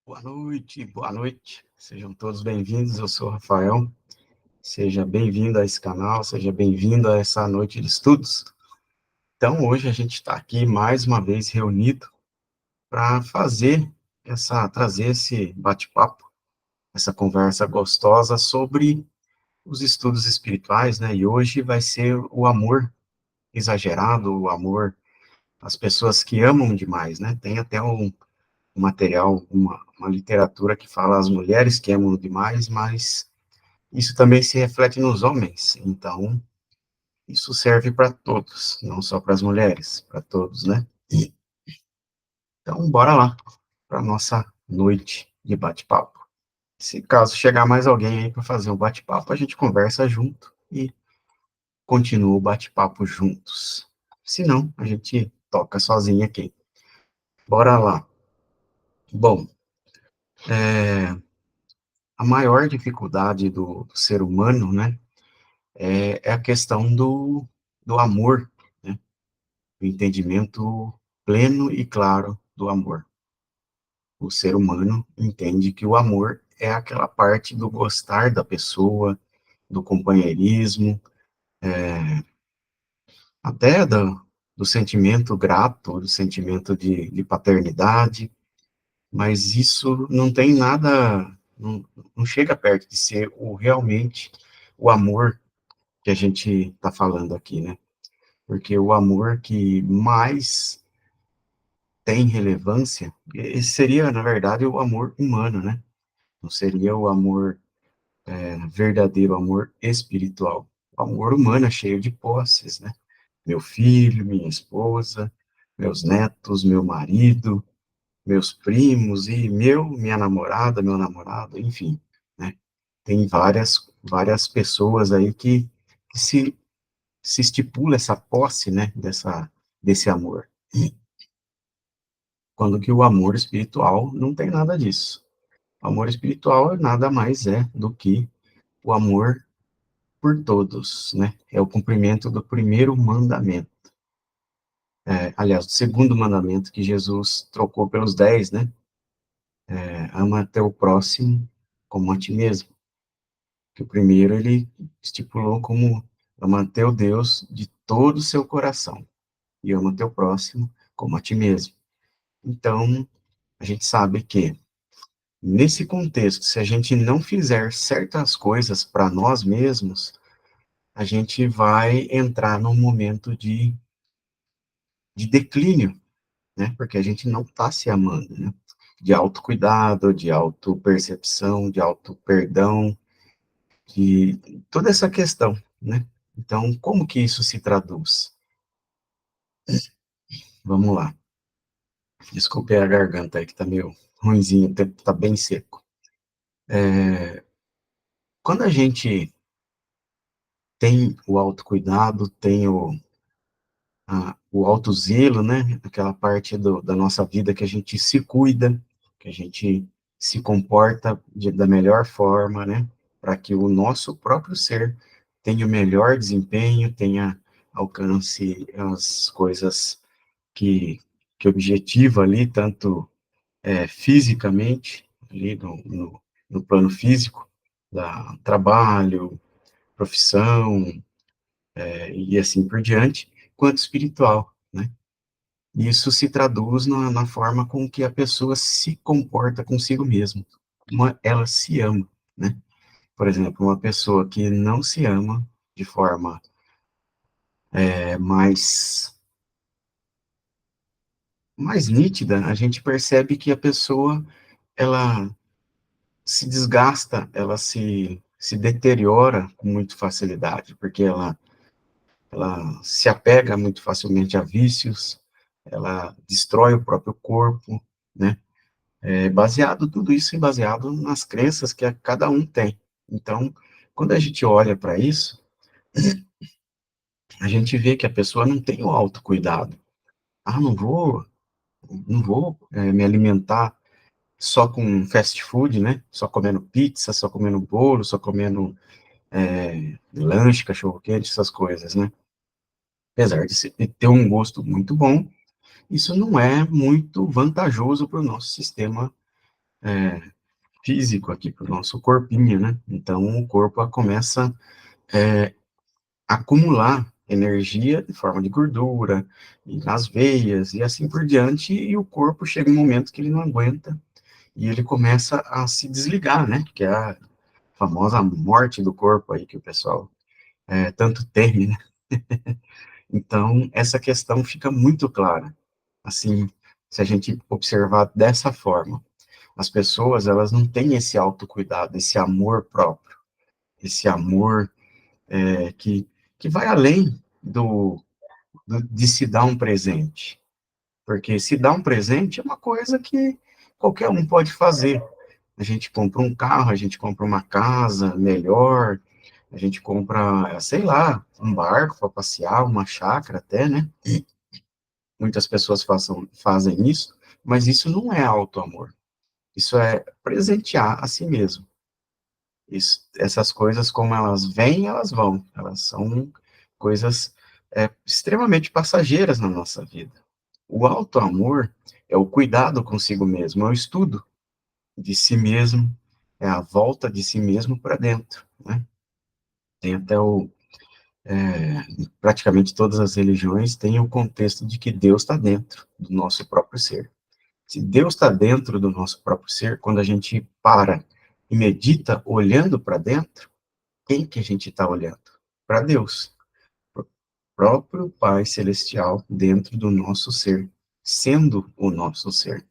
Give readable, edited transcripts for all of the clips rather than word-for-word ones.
Boa noite, boa noite. Sejam todos bem-vindos. Eu sou o Rafael. Seja bem-vindo a esse canal, seja bem-vindo a essa noite de estudos. Então, hoje a gente está aqui mais uma vez reunido para trazer esse bate-papo, essa conversa gostosa sobre os estudos espirituais, né? E hoje vai ser o amor exagerado, o amor, as pessoas que amam demais, né? Tem até um material, uma literatura que fala as mulheres que amam demais, mas isso também se reflete nos homens. Então, isso serve para todos, não só para as mulheres, para todos, né? Então, bora lá para nossa noite de bate-papo. Se caso chegar mais alguém aí para fazer um bate-papo, a gente conversa junto e continua o bate-papo juntos. Se não, a gente toca sozinho aqui. Bora lá. Bom, a maior dificuldade do ser humano, né, é a questão do amor, né, o entendimento pleno e claro do amor. O ser humano entende que o amor é aquela parte do gostar da pessoa, do companheirismo, até do sentimento grato, do sentimento de paternidade, mas isso não tem nada, não chega perto de ser realmente o amor que a gente está falando aqui, né? Porque o amor que mais tem relevância, esse seria, na verdade, o amor humano, né? Não seria o amor verdadeiro, amor espiritual. O amor humano é cheio de posses, né? Meu filho, minha esposa, meus netos, meu marido, meus primos e minha namorada, meu namorado, enfim, né? Tem várias pessoas aí que se estipula essa posse, né, desse amor. Quando que o amor espiritual não tem nada disso. O amor espiritual nada mais é do que o amor por todos, né? É o cumprimento do primeiro mandamento. Aliás, do segundo mandamento que Jesus trocou pelos 10, né? Ama teu próximo como a ti mesmo. Que o primeiro ele estipulou como ama teu Deus de todo o seu coração e ama teu próximo como a ti mesmo. Então, a gente sabe que nesse contexto, se a gente não fizer certas coisas para nós mesmos, a gente vai entrar num momento de declínio, né? Porque a gente não está se amando, né? De autocuidado, de autopercepção, de autoperdão, de toda essa questão, né? Então, como que isso se traduz? Vamos lá. Desculpe a garganta aí, que tá meio ruinzinho, tá bem seco. Quando a gente tem o autocuidado, tem o autozelo, né? Aquela parte da nossa vida que a gente se cuida, que a gente se comporta da melhor forma, né? Para que o nosso próprio ser tenha o melhor desempenho, alcance as coisas que, que objetiva ali, tanto fisicamente, ali no plano físico, trabalho, profissão, e assim por diante, quanto espiritual, né? Isso se traduz na forma com que a pessoa se comporta consigo mesma, como ela se ama, né? Por exemplo, uma pessoa que não se ama de forma mais nítida, a gente percebe que a pessoa, ela se desgasta, ela se deteriora com muita facilidade, porque ela se apega muito facilmente a vícios, ela destrói o próprio corpo, né? Tudo isso é baseado nas crenças que cada um tem. Então, quando a gente olha para isso, a gente vê que a pessoa não tem o autocuidado. Ah, não vou me alimentar só com fast food, né? Só comendo pizza, só comendo bolo, só comendo lanche, cachorro-quente, essas coisas, né? Apesar de ter um gosto muito bom, isso não é muito vantajoso para o nosso sistema é, físico aqui para o nosso corpinho, né? Então, o corpo começa a acumular energia de forma de gordura, e nas veias, e assim por diante, e o corpo chega um momento que ele não aguenta, e ele começa a se desligar, né? Que é a famosa morte do corpo aí que o pessoal tanto teme, né? Então, essa questão fica muito clara. Assim, se a gente observar dessa forma, as pessoas, elas não têm esse autocuidado, esse amor próprio, esse amor que vai além de se dar um presente. Porque se dar um presente é uma coisa que qualquer um pode fazer. A gente compra um carro, a gente compra uma casa melhor, a gente compra, sei lá, um barco para passear, uma chácara até, né? Muitas pessoas fazem isso, mas isso não é auto-amor. Isso é presentear a si mesmo. Essas coisas, como elas vêm, elas vão. Elas são coisas extremamente passageiras na nossa vida. O auto-amor é o cuidado consigo mesmo, é o estudo de si mesmo, é a volta de si mesmo para dentro, né? Tem até praticamente todas as religiões têm o contexto de que Deus está dentro do nosso próprio ser. Se Deus está dentro do nosso próprio ser, quando a gente para e medita olhando para dentro, quem que a gente está olhando? Para Deus, para o próprio Pai Celestial dentro do nosso ser, sendo o nosso ser.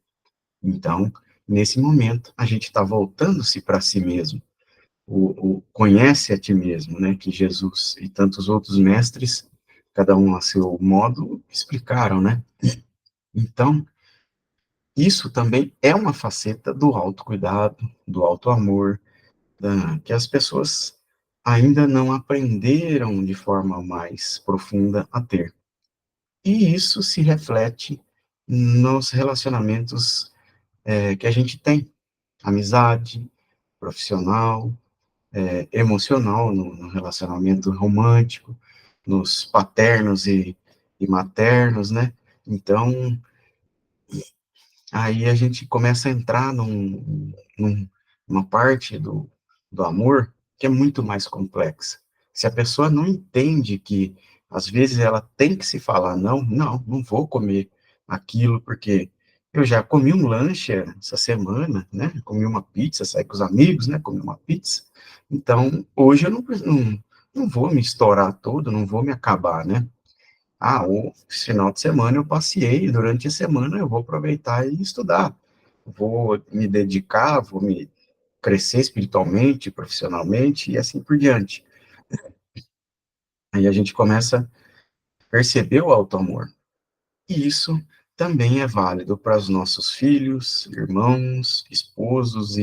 Então, nesse momento, a gente está voltando-se para si mesmo. O conhece a ti mesmo, né? Que Jesus e tantos outros mestres, cada um a seu modo, explicaram, né? Então, isso também é uma faceta do autocuidado, do autoamor, que as pessoas ainda não aprenderam de forma mais profunda a ter. E isso se reflete nos relacionamentos que a gente tem, amizade, profissional, emocional, no relacionamento romântico, nos paternos e maternos, né? Então, aí a gente começa a entrar numa parte do amor que é muito mais complexa. Se a pessoa não entende que, às vezes, ela tem que se falar, não, não, não vou comer aquilo, porque eu já comi um lanche essa semana, né? Comi uma pizza, saí com os amigos, né? Comi uma pizza. Então, hoje eu não vou me estourar todo, não vou me acabar, né? Ah, o final de semana eu passei, durante a semana eu vou aproveitar e estudar. Vou me dedicar, vou me crescer espiritualmente, profissionalmente e assim por diante. Aí a gente começa a perceber o auto-amor. E isso também é válido para os nossos filhos, irmãos, esposas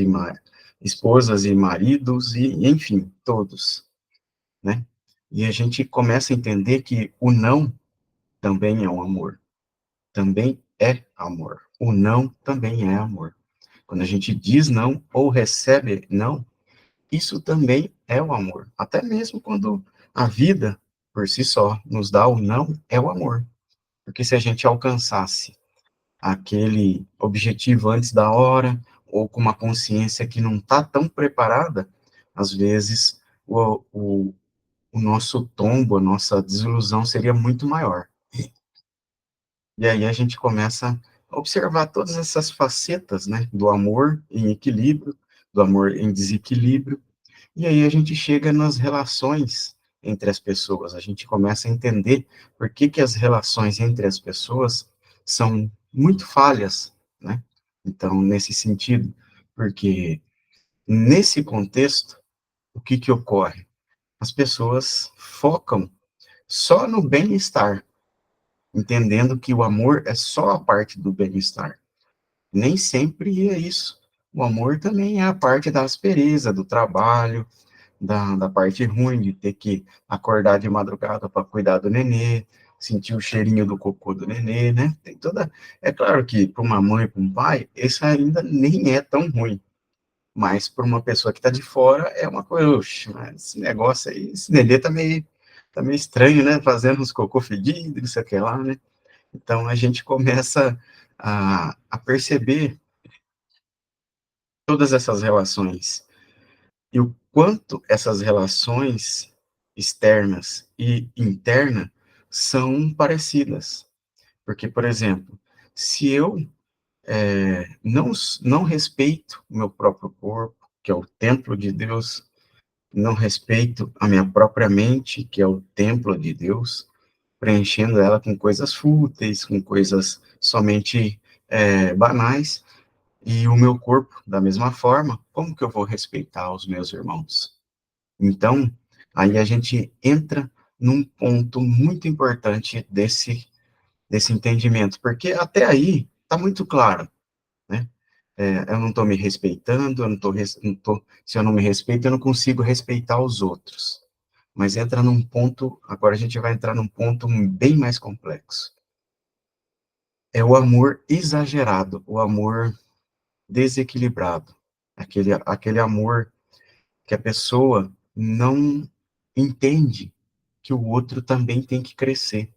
e maridos, e enfim, todos, né? E a gente começa a entender que o não também é um amor. Também é amor. O não também é amor. Quando a gente diz não ou recebe não, isso também é o amor. Até mesmo quando a vida, por si só, nos dá o não, é o amor. Porque se a gente alcançasse aquele objetivo antes da hora, ou com uma consciência que não está tão preparada, às vezes o nosso tombo, a nossa desilusão seria muito maior. E aí a gente começa a observar todas essas facetas, né, do amor em equilíbrio, do amor em desequilíbrio, e aí a gente chega nas relações entre as pessoas, a gente começa a entender por que que as relações entre as pessoas são muito falhas, né? Então, nesse sentido, porque nesse contexto, o que que ocorre? As pessoas focam só no bem-estar, entendendo que o amor é só a parte do bem-estar. Nem sempre é isso. O amor também é a parte da aspereza, do trabalho, da parte ruim de ter que acordar de madrugada para cuidar do nenê, sentir o cheirinho do cocô do nenê, né? Tem toda. É claro que para uma mãe, para um pai, isso ainda nem é tão ruim. Mas para uma pessoa que está de fora, é uma coisa, oxe, mas esse negócio aí, esse nenê tá meio estranho, né? Fazendo uns cocô fedidos, não sei o que lá, né? Então a gente começa a perceber todas essas relações e o quanto essas relações externas e interna são parecidas. Porque, por exemplo, se eu não respeito o meu próprio corpo, que é o templo de Deus, não respeito a minha própria mente, que é o templo de Deus, preenchendo ela com coisas fúteis, com coisas somente banais, e o meu corpo, da mesma forma, como que eu vou respeitar os meus irmãos? Então, aí a gente entra num ponto muito importante desse entendimento, porque até aí está muito claro, né? Eu não estou me respeitando, eu não tô, se eu não me respeito, eu não consigo respeitar os outros. Mas entra num ponto, agora a gente vai entrar num ponto bem mais complexo. É o amor exagerado, o amor desequilibrado, aquele amor que a pessoa não entende que o outro também tem que crescer.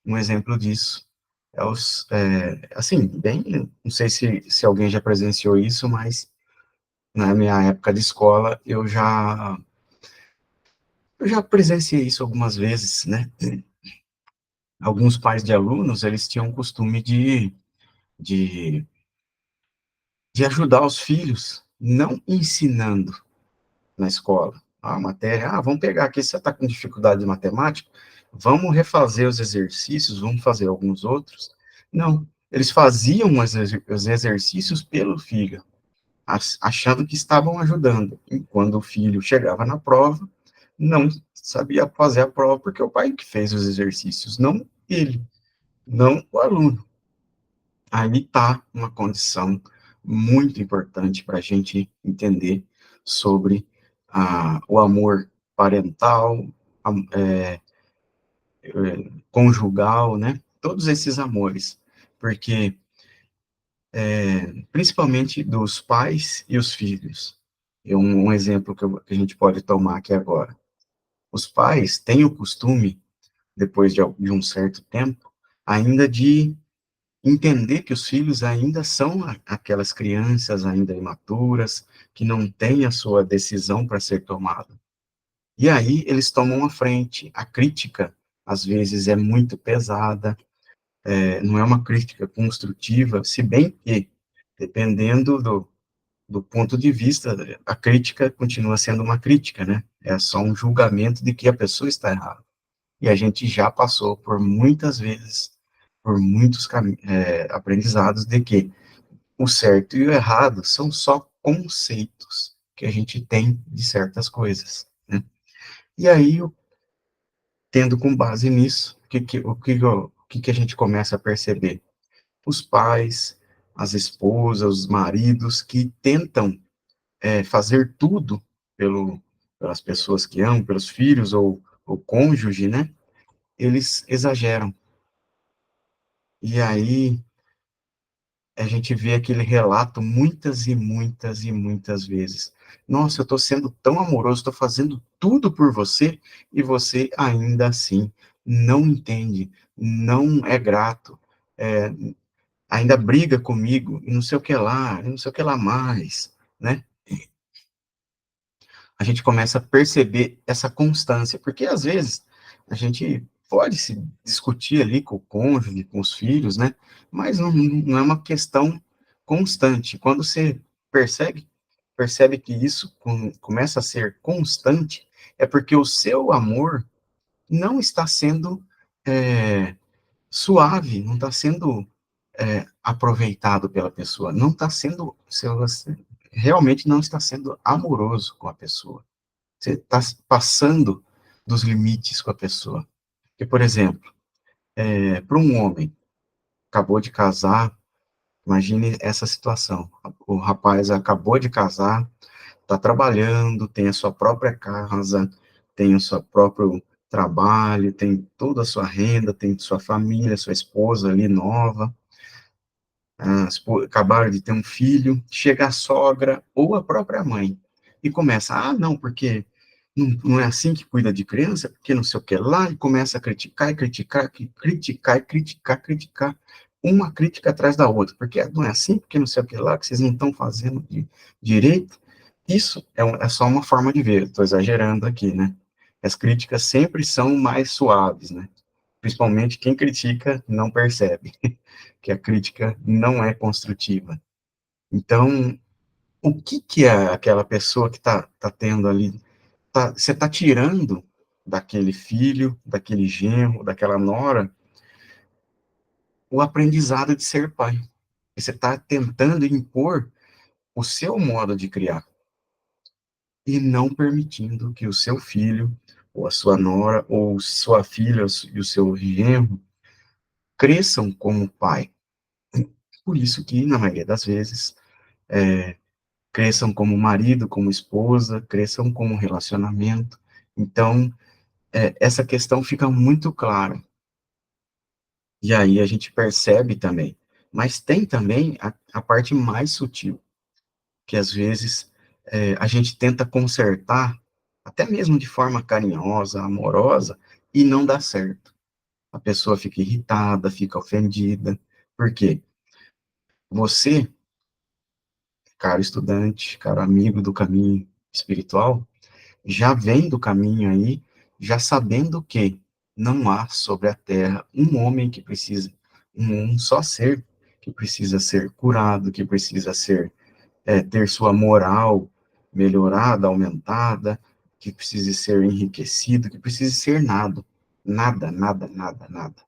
Um exemplo disso assim, bem, não sei se alguém já presenciou isso, mas na minha época de escola eu já presenciei isso algumas vezes, né? Alguns pais de alunos, eles tinham o costume de, de ajudar os filhos, não ensinando na escola a matéria. Vamos pegar aqui, você está com dificuldade de matemática, vamos refazer os exercícios, vamos fazer alguns outros. Não, eles faziam os exercícios pelo filho, achando que estavam ajudando. E quando o filho chegava na prova, não sabia fazer a prova, porque o pai que fez os exercícios, não ele, não o aluno. Aí está uma condição muito importante para a gente entender sobre o amor parental, conjugal, né? Todos esses amores, porque principalmente dos pais e os filhos. Um exemplo que a gente pode tomar aqui agora. Os pais têm o costume, depois de um certo tempo, ainda de entender que os filhos ainda são aquelas crianças ainda imaturas, que não têm a sua decisão para ser tomada. E aí eles tomam a frente. A crítica, às vezes, é muito pesada, não é uma crítica construtiva, se bem que, dependendo do ponto de vista, a crítica continua sendo uma crítica, né? É só um julgamento de que a pessoa está errada. E a gente já passou por muitas vezes, por muitos aprendizados de que o certo e o errado são só conceitos que a gente tem de certas coisas, né? E aí, tendo com base nisso, o que a gente começa a perceber? Os pais, as esposas, os maridos que tentam fazer tudo pelas pessoas que amam, pelos filhos ou o cônjuge, né? Eles exageram. E aí a gente vê aquele relato muitas e muitas e muitas vezes. Nossa, eu estou sendo tão amoroso, estou fazendo tudo por você e você ainda assim não entende, não é grato, é, ainda briga comigo e não sei o que lá, e não sei o que lá mais, né? A gente começa a perceber essa constância, porque às vezes a gente pode se discutir ali com o cônjuge, com os filhos, né? Mas não é uma questão constante. Quando você percebe que isso começa a ser constante, é porque o seu amor não está sendo suave, não está sendo aproveitado pela pessoa, não está sendo, realmente não está sendo amoroso com a pessoa. Você está passando dos limites com a pessoa. Porque, por exemplo, para um homem, acabou de casar, imagine essa situação. O rapaz acabou de casar, está trabalhando, tem a sua própria casa, tem o seu próprio trabalho, tem toda a sua renda, tem sua família, sua esposa ali nova, acabaram de ter um filho, chega a sogra ou a própria mãe e começa, não, porque não é assim que cuida de criança, porque não sei o que lá, e começa a criticar, e criticar, e criticar, e criticar, criticar. uma crítica atrás da outra, porque não é assim, porque não sei o que lá, que vocês não estão fazendo direito. Isso é só uma forma de ver, estou exagerando aqui, né? As críticas sempre são mais suaves, né? Principalmente quem critica não percebe que a crítica não é construtiva. Então, o que que é aquela pessoa que tá tendo ali, você está tirando daquele filho, daquele genro, daquela nora, o aprendizado de ser pai. Você está tentando impor o seu modo de criar e não permitindo que o seu filho, ou a sua nora, ou sua filha e o seu genro cresçam como pai. Por isso que, na maioria das vezes, cresçam como marido, como esposa, cresçam como relacionamento. Então, essa questão fica muito clara. E aí a gente percebe também. Mas tem também a parte mais sutil, que às vezes a gente tenta consertar, até mesmo de forma carinhosa, amorosa, e não dá certo. A pessoa fica irritada, fica ofendida. Por quê? Você, caro estudante, caro amigo do caminho espiritual, já vem do caminho aí, já sabendo que não há sobre a terra um homem que precisa, um só ser que precisa ser curado, que precisa ser, ter sua moral melhorada, aumentada, que precise ser enriquecido, que precise ser nada. Nada, nada, nada, nada.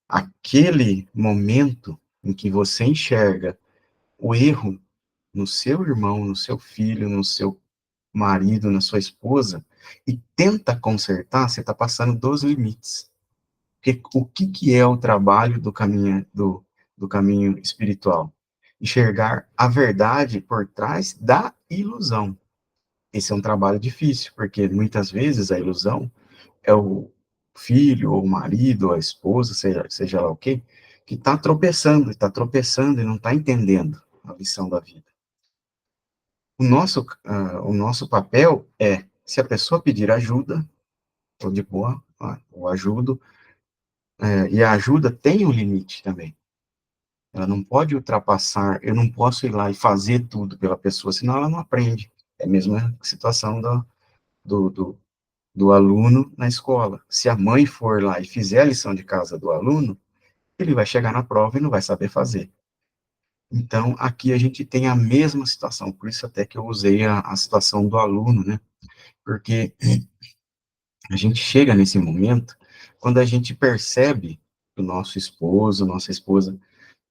Aquele momento em que você enxerga o erro no seu irmão, no seu filho, no seu marido, na sua esposa, e tenta consertar, você está passando dos limites. Porque o que, que é o trabalho do caminho espiritual? Enxergar a verdade por trás da ilusão. Esse é um trabalho difícil, porque muitas vezes a ilusão é o filho, ou o marido, ou a esposa, seja lá o quê, que está tropeçando e não está entendendo a lição da vida. O nosso papel é, se a pessoa pedir ajuda, estou de boa, eu ajudo, e a ajuda tem um limite também. Ela não pode ultrapassar, eu não posso ir lá e fazer tudo pela pessoa, senão ela não aprende. É a mesma situação do, do, do aluno na escola. Se a mãe for lá e fizer a lição de casa do aluno, ele vai chegar na prova e não vai saber fazer. Então, aqui a gente tem a mesma situação, por isso até que eu usei a situação do aluno, né? Porque a gente chega nesse momento quando a gente percebe que o nosso esposo, nossa esposa,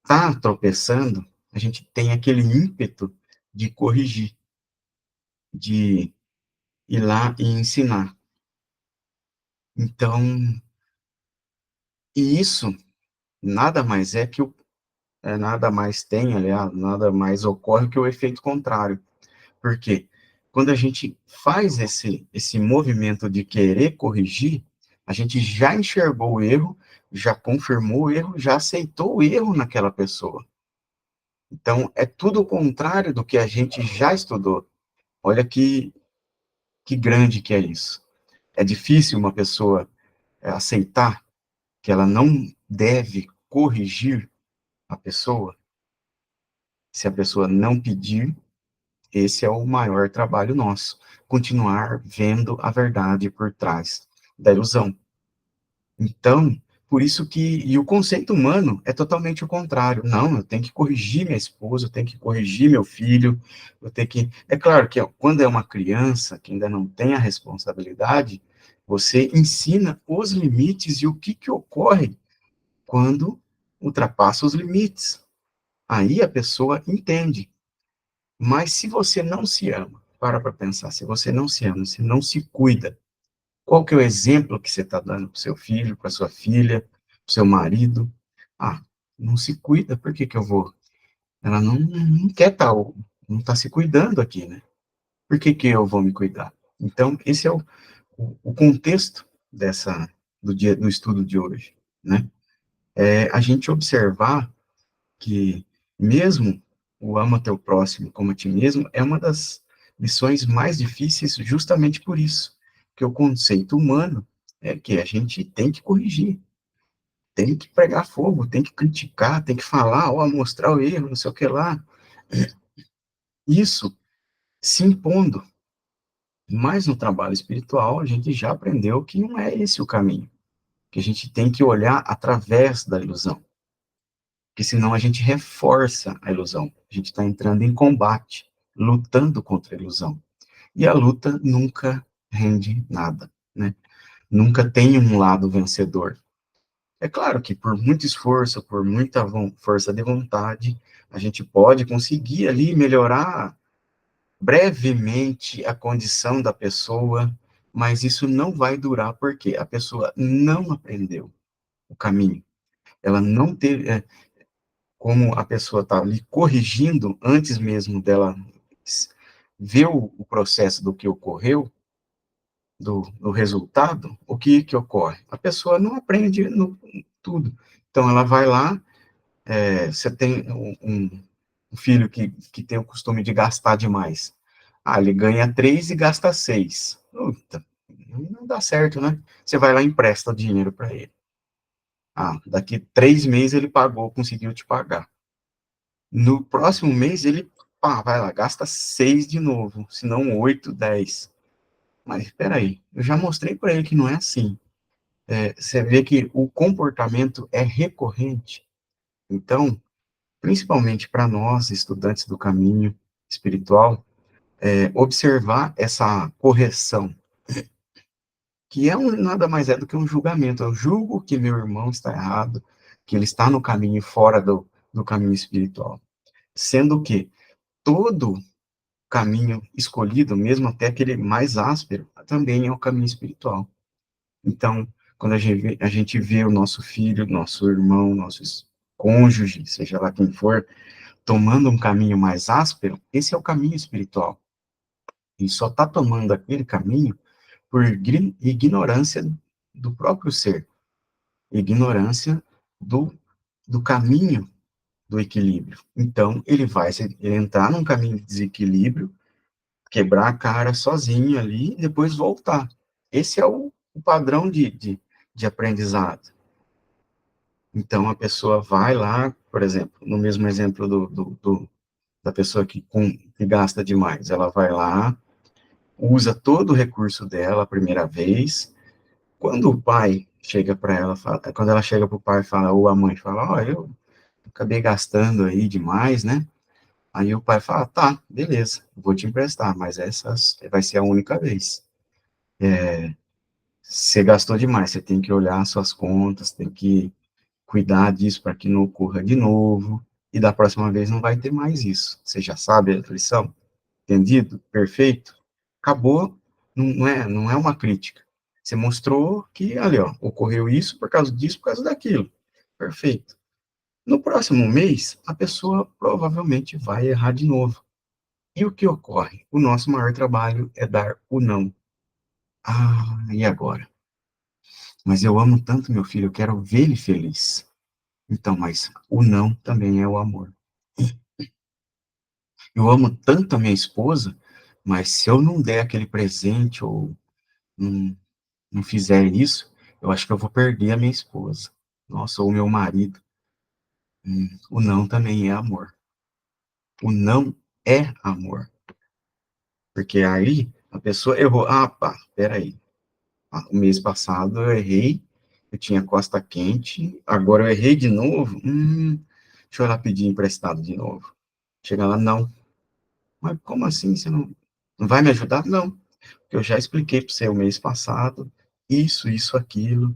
está tropeçando, a gente tem aquele ímpeto de corrigir, de ir lá e ensinar. Então, e isso nada mais é que nada mais tem, aliás, nada mais ocorre que o efeito contrário. Por quê? Quando a gente faz esse movimento de querer corrigir, a gente já enxergou o erro, já confirmou o erro, já aceitou o erro naquela pessoa. Então, é tudo o contrário do que a gente já estudou. Olha que grande que é isso. É difícil uma pessoa aceitar que ela não deve corrigir a pessoa. Se a pessoa não pedir, esse é o maior trabalho nosso. Continuar vendo a verdade por trás da ilusão. Então, por isso que, e o conceito humano é totalmente o contrário. Não, eu tenho que corrigir minha esposa, eu tenho que corrigir meu filho, eu tenho que. É claro que quando é uma criança que ainda não tem a responsabilidade, você ensina os limites e o que, que ocorre quando ultrapassa os limites. Aí a pessoa entende. Mas se você não se ama, para pensar, se você não se ama, se não se cuida, qual que é o exemplo que você está dando para o seu filho, para sua filha, para o seu marido? Ah, não se cuida, por que que eu vou? Ela não quer estar, não está se cuidando aqui, né? Por que que eu vou me cuidar? Então, esse é o contexto do estudo de hoje, né? É a gente observar que mesmo o ama teu próximo como a ti mesmo é uma das lições mais difíceis justamente por isso, que o conceito humano é que a gente tem que corrigir, tem que pregar fogo, tem que criticar, tem que falar, ó, mostrar o erro, não sei o que lá. Isso se impondo. Mas no trabalho espiritual, a gente já aprendeu que não é esse o caminho, que a gente tem que olhar através da ilusão, porque senão a gente reforça a ilusão. A gente está entrando em combate, lutando contra a ilusão. E a luta nunca rende nada, né? Nunca tem um lado vencedor. É claro que por muito esforço, por muita força de vontade, a gente pode conseguir ali melhorar brevemente a condição da pessoa, mas isso não vai durar porque a pessoa não aprendeu o caminho. Ela não teve, como a pessoa está ali corrigindo antes mesmo dela ver o processo do que ocorreu, do resultado, o que ocorre? A pessoa não aprende tudo. Então, ela vai lá, você tem um filho que tem o costume de gastar demais. Ah, ele ganha 3 e gasta 6. Puta, não dá certo, né? Você vai lá e empresta o dinheiro para ele. Ah, daqui 3 meses ele pagou, conseguiu te pagar. No próximo mês ele, vai lá, gasta 6 de novo, se não 8, 10. Mas espera aí, eu já mostrei para ele que não é assim. Você vê que o comportamento é recorrente. Então, principalmente para nós, estudantes do caminho espiritual, observar essa correção, que nada mais é do que um julgamento. Eu julgo que meu irmão está errado, que ele está no caminho fora do caminho espiritual. Sendo que todo caminho escolhido, mesmo até aquele mais áspero, também é o caminho espiritual. Então, quando a gente vê o nosso filho, nosso irmão, nossos cônjuge, seja lá quem for, tomando um caminho mais áspero, esse é o caminho espiritual. E só está tomando aquele caminho por ignorância do próprio ser, ignorância do, do caminho do equilíbrio. Então, ele vai entrar num caminho de desequilíbrio, quebrar a cara sozinho ali e depois voltar. Esse é o padrão de aprendizado. Então, a pessoa vai lá, por exemplo, no mesmo exemplo da pessoa que gasta demais, ela vai lá, usa todo o recurso dela a primeira vez. Quando o pai chega para ela, quando ela chega para o pai e fala, ou a mãe fala, ó, eu acabei gastando aí demais, né? Aí o pai fala, tá, beleza, vou te emprestar, mas essa vai ser a única vez. Você gastou demais, você tem que olhar suas contas, tem que cuidar disso para que não ocorra de novo, e da próxima vez não vai ter mais isso. Você já sabe a lição? Entendido? Perfeito? Acabou, não é uma crítica. Você mostrou que, ali, ó, ocorreu isso por causa disso, por causa daquilo. Perfeito. No próximo mês, a pessoa provavelmente vai errar de novo. E o que ocorre? O nosso maior trabalho é dar o não. Ah, e agora? Mas eu amo tanto meu filho, eu quero ver ele feliz. Então, mas o não também é o amor. Eu amo tanto a minha esposa, mas se eu não der aquele presente ou não, não fizer isso, eu acho que eu vou perder a minha esposa. Nossa, ou o meu marido. O não também é amor. O não é amor. Porque aí a pessoa errou. Ah, pá, peraí. O mês passado eu errei, eu tinha costa quente, agora eu errei de novo. Deixa eu lá pedir emprestado de novo. Chega lá, não. Mas como assim? Você não vai me ajudar? Não. Porque eu já expliquei para você o mês passado, isso, aquilo,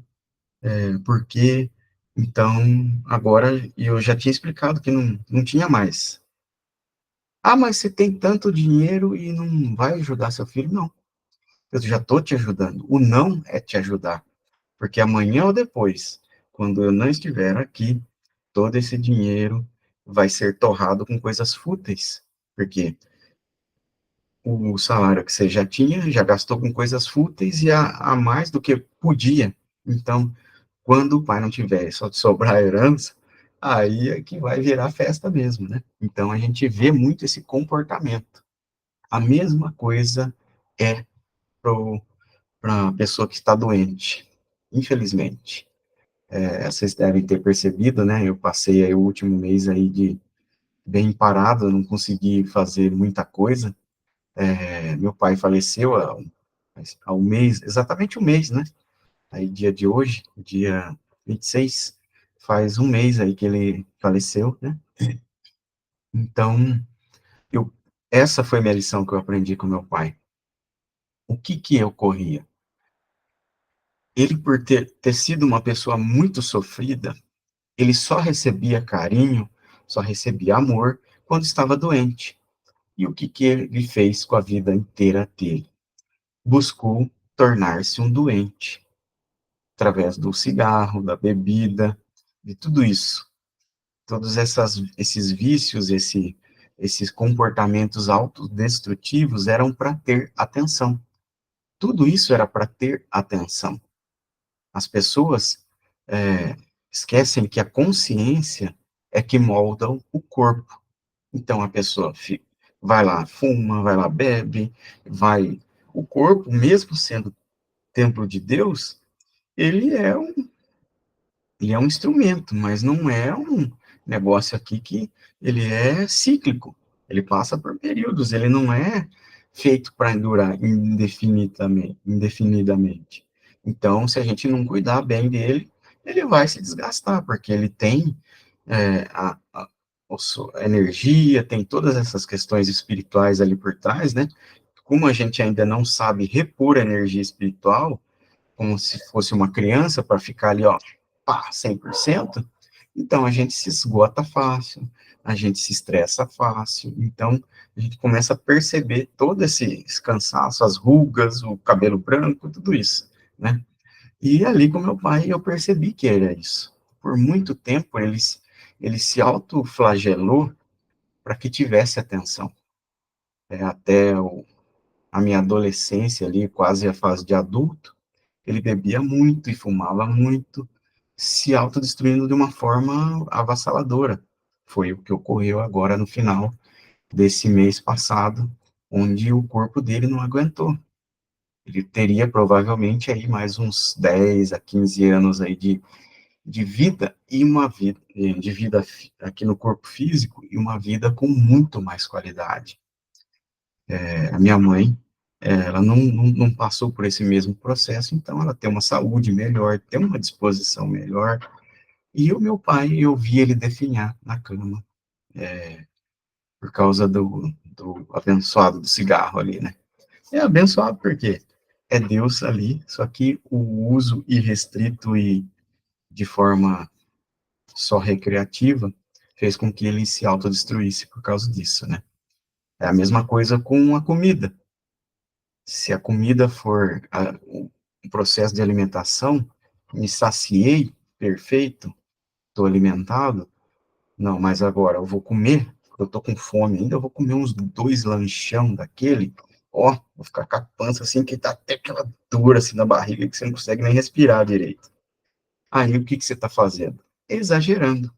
por quê. Então, agora eu já tinha explicado que não tinha mais. Ah, mas você tem tanto dinheiro e não vai ajudar seu filho? Não. Eu já estou te ajudando. O não é te ajudar. Porque amanhã ou depois, quando eu não estiver aqui, todo esse dinheiro vai ser torrado com coisas fúteis. Porque o salário que você já tinha, já gastou com coisas fúteis e a mais do que podia. Então, quando o pai não tiver só de sobrar a herança, aí é que vai virar festa mesmo, né? Então, a gente vê muito esse comportamento. A mesma coisa é para a pessoa que está doente, infelizmente. Vocês devem ter percebido, né? Eu passei aí o último mês aí de bem parado, eu não consegui fazer muita coisa. Meu pai faleceu há um mês, exatamente um mês, né? Aí, dia de hoje, dia 26, faz um mês aí que ele faleceu, né? Então, eu, essa foi a minha lição que eu aprendi com meu pai. O que que ocorria? Ele, por ter sido uma pessoa muito sofrida, ele só recebia carinho, só recebia amor quando estava doente. E o que que ele fez com a vida inteira dele? Buscou tornar-se um doente, através do cigarro, da bebida, de tudo isso. Todos esses vícios, esses comportamentos autodestrutivos eram para ter atenção. Tudo isso era para ter atenção. As pessoas é, esquecem que a consciência é que molda o corpo. Então a pessoa vai lá, fuma, vai lá, bebe, vai. O corpo, mesmo sendo templo de Deus, ele é ele é um instrumento, mas não é um negócio aqui que ele é cíclico. Ele passa por períodos, ele não é feito para durar indefinidamente. Então, se a gente não cuidar bem dele, ele vai se desgastar, porque ele tem a energia, tem todas essas questões espirituais ali por trás, né? Como a gente ainda não sabe repor a energia espiritual, como se fosse uma criança para ficar ali, ó, pá, 100%, então a gente se esgota fácil, a gente se estressa fácil, então a gente começa a perceber todo esse cansaço, as rugas, o cabelo branco, tudo isso, né? E ali com meu pai eu percebi que era isso. Por muito tempo ele se autoflagelou para que tivesse atenção. Até a minha adolescência ali, quase a fase de adulto, ele bebia muito e fumava muito, se autodestruindo de uma forma avassaladora. Foi o que ocorreu agora no final desse mês passado, onde o corpo dele não aguentou. Ele teria provavelmente aí mais uns 10 a 15 anos aí de vida e uma vida de vida aqui no corpo físico e uma vida com muito mais qualidade. A minha mãe, ela não passou por esse mesmo processo, então ela tem uma saúde melhor, tem uma disposição melhor. E o meu pai, eu vi ele definhar na cama, por causa do abençoado do cigarro ali, né? É abençoado porque é Deus ali, só que o uso irrestrito e de forma só recreativa fez com que ele se autodestruísse por causa disso, né? É a mesma coisa com a comida. Se a comida for o processo de alimentação, me saciei, perfeito, estou alimentado, não, mas agora eu vou comer, eu tô com fome ainda, eu vou comer uns 2 lanchão daquele, ó, vou ficar com a pança assim, que tá até aquela dura assim na barriga, que você não consegue nem respirar direito. Aí o que que você tá fazendo? Exagerando.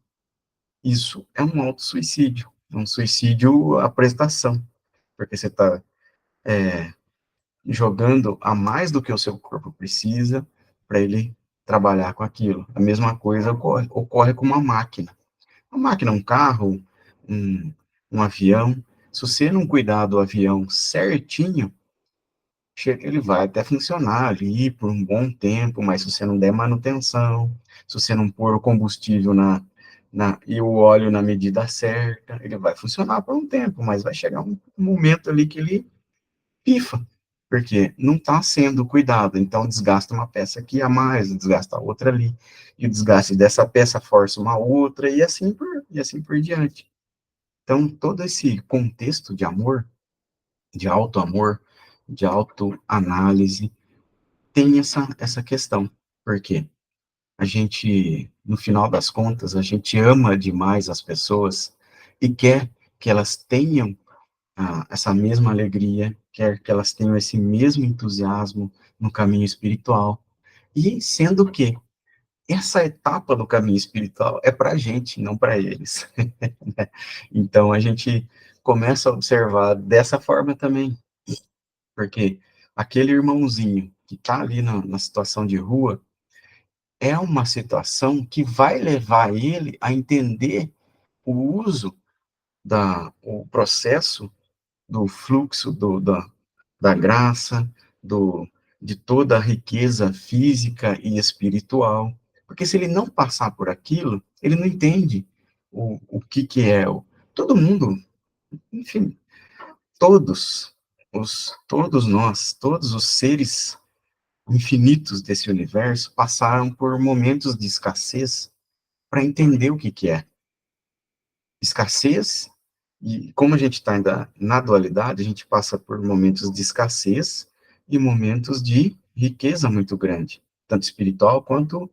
Isso é um auto-suicídio, é um suicídio à prestação, porque você tá jogando a mais do que o seu corpo precisa para ele trabalhar com aquilo. A mesma coisa ocorre com uma máquina. Uma máquina, um carro, um, um avião. Se você não cuidar do avião certinho, ele vai até funcionar ali por um bom tempo, mas se você não der manutenção, se você não pôr o combustível e o óleo na medida certa, ele vai funcionar por um tempo, mas vai chegar um momento ali que ele pifa, porque não está sendo cuidado, então desgasta uma peça aqui a mais, desgasta a outra ali, e o desgaste dessa peça força uma outra, e assim por diante. Então, todo esse contexto de amor, de auto-amor, de autoanálise, tem essa questão, porque a gente, no final das contas, a gente ama demais as pessoas e quer que elas tenham essa mesma alegria, quer que elas tenham esse mesmo entusiasmo no caminho espiritual. E sendo que essa etapa do caminho espiritual é para a gente, não para eles. Então a gente começa a observar dessa forma também, porque aquele irmãozinho que está ali na situação de rua, é uma situação que vai levar ele a entender o uso o processo do fluxo da graça, do, de toda a riqueza física e espiritual. Porque se ele não passar por aquilo, ele não entende o que é. Todo mundo, enfim, todos nós, todos os seres infinitos desse universo passaram por momentos de escassez para entender o que é escassez. E como a gente está ainda na dualidade, a gente passa por momentos de escassez e momentos de riqueza muito grande, tanto espiritual quanto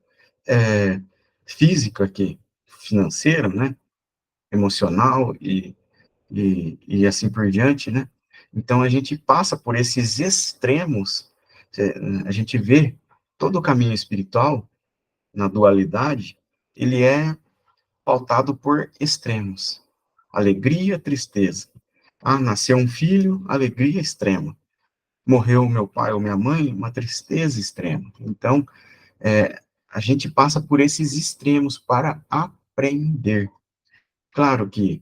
é, física, aqui, financeira, né? Emocional e assim por diante, né? Então a gente passa por esses extremos, a gente vê todo o caminho espiritual na dualidade, ele é pautado por extremos. Alegria, tristeza. Ah, nasceu um filho, alegria extrema. Morreu meu pai ou minha mãe, uma tristeza extrema. Então, a gente passa por esses extremos para aprender. Claro que,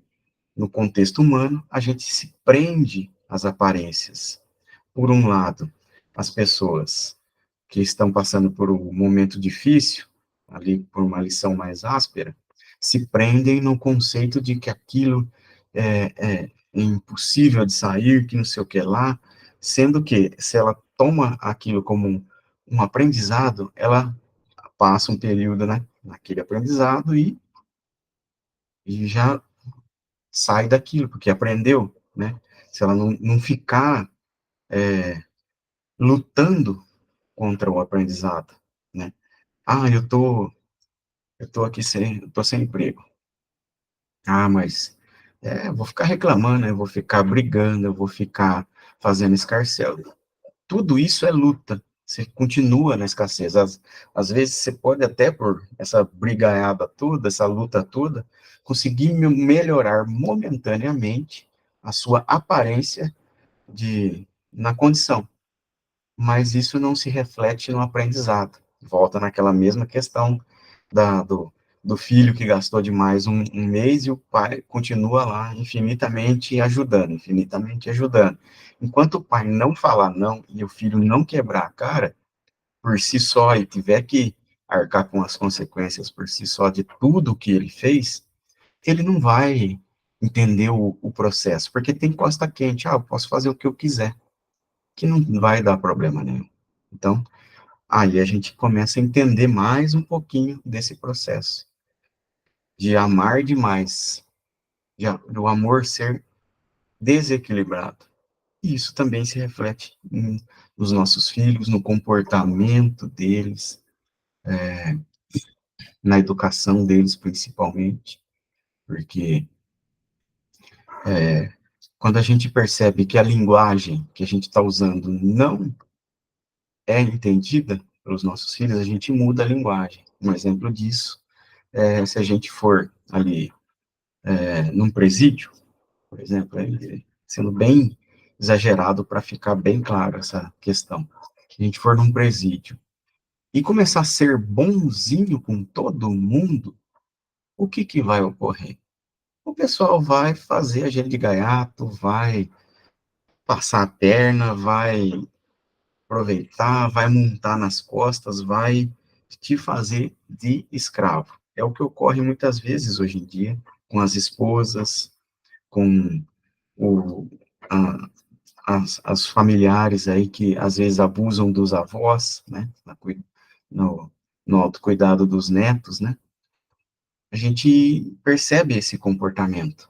no contexto humano, a gente se prende às aparências. Por um lado, as pessoas que estão passando por um momento difícil, ali por uma lição mais áspera, se prendem no conceito de que aquilo é impossível de sair, que não sei o que lá, sendo que, se ela toma aquilo como um aprendizado, ela passa um período, né, naquele aprendizado e já sai daquilo, porque aprendeu, né? Se ela não ficar lutando contra o aprendizado, né? Ah, eu tô aqui eu tô sem emprego. Ah, mas eu vou ficar reclamando, eu vou ficar brigando, eu vou ficar fazendo escarcéu. Tudo isso é luta. Você continua na escassez. Às vezes você pode até, por essa brigaiada toda, essa luta toda, conseguir melhorar momentaneamente a sua aparência na condição, mas isso não se reflete no aprendizado. Volta naquela mesma questão da, do, do filho que gastou demais um mês e o pai continua lá infinitamente ajudando. Enquanto o pai não falar não e o filho não quebrar a cara por si só e tiver que arcar com as consequências por si só de tudo que ele fez, ele não vai entender o processo, porque tem costa quente. Ah, eu posso fazer o que eu quiser, que não vai dar problema nenhum. Então, aí a gente começa a entender mais um pouquinho desse processo de amar demais, do amor ser desequilibrado. E isso também se reflete nos nossos filhos, no comportamento deles, na educação deles, principalmente, porque quando a gente percebe que a linguagem que a gente está usando não é entendida pelos nossos filhos, a gente muda a linguagem. Um exemplo disso se a gente for ali num presídio, por exemplo, sendo bem exagerado para ficar bem claro essa questão. Se a gente for num presídio e começar a ser bonzinho com todo mundo, o que que vai ocorrer? O pessoal vai fazer a gente de gaiato, vai passar a perna, vai aproveitar, vai montar nas costas, vai te fazer de escravo. É o que ocorre muitas vezes hoje em dia com as esposas, com o, a, as familiares aí que às vezes abusam dos avós, né, no, no autocuidado dos netos, né, a gente percebe esse comportamento.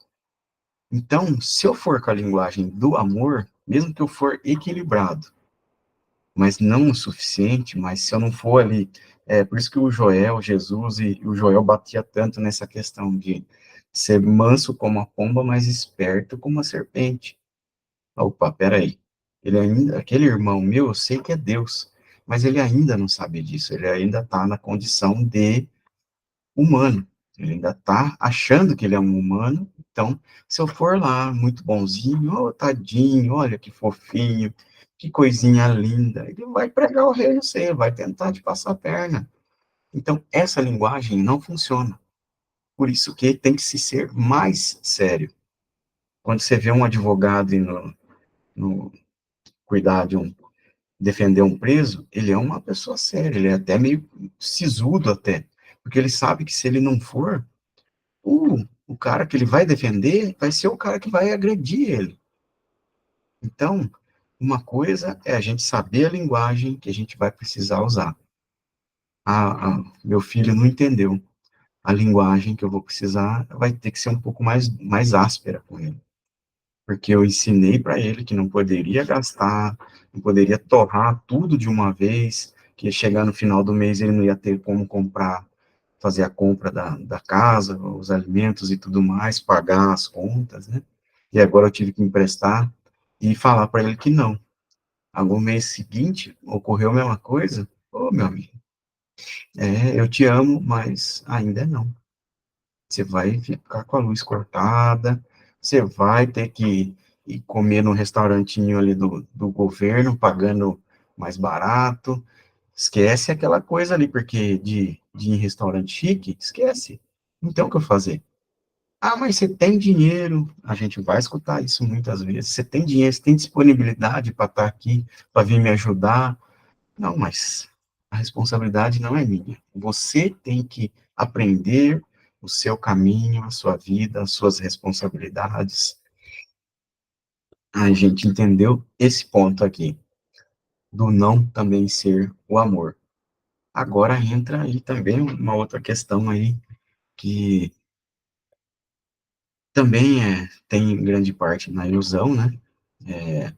Então, se eu for com a linguagem do amor, mesmo que eu for equilibrado, mas não o suficiente, mas se eu não for ali, por isso que o Joel, Jesus e o Joel batia tanto nessa questão de ser manso como a pomba, mas esperto como a serpente. Opa, peraí. Ele ainda, aquele irmão meu, eu sei que é Deus, mas ele ainda não sabe disso. Ele ainda está na condição de humano. Ele ainda está achando que ele é um humano. Então, se eu for lá, muito bonzinho, oh, tadinho, olha que fofinho, que coisinha linda, ele vai pregar o rei, você vai tentar te passar a perna. Então, essa linguagem não funciona. Por isso que tem que se ser mais sério. Quando você vê um advogado indo no cuidar de um, defender um preso, ele é uma pessoa séria, ele é até meio sisudo até, porque ele sabe que se ele não for, o cara que ele vai defender vai ser o cara que vai agredir ele. Então, uma coisa é a gente saber a linguagem que a gente vai precisar usar. Meu filho não entendeu. A linguagem que eu vou precisar vai ter que ser um pouco mais áspera com ele. Porque eu ensinei para ele que não poderia gastar, não poderia torrar tudo de uma vez, que ia chegar no final do mês ele não ia ter como comprar, fazer a compra da casa, os alimentos e tudo mais, pagar as contas, né? E agora eu tive que emprestar e falar para ele que não. No mês seguinte, ocorreu a mesma coisa. Ô, meu amigo, eu te amo, mas ainda não. Você vai ficar com a luz cortada, você vai ter que ir comer no restaurantinho ali do governo, pagando mais barato. Esquece aquela coisa ali, porque de ir em restaurante chique, esquece. Então, o que eu fazer? Ah, mas você tem dinheiro. A gente vai escutar isso muitas vezes. Você tem dinheiro, você tem disponibilidade para estar aqui, para vir me ajudar. Não, mas a responsabilidade não é minha. Você tem que aprender o seu caminho, a sua vida, as suas responsabilidades. A gente entendeu esse ponto aqui, do não também ser o amor. Agora entra aí também uma outra questão aí, que também tem grande parte na ilusão, né? É,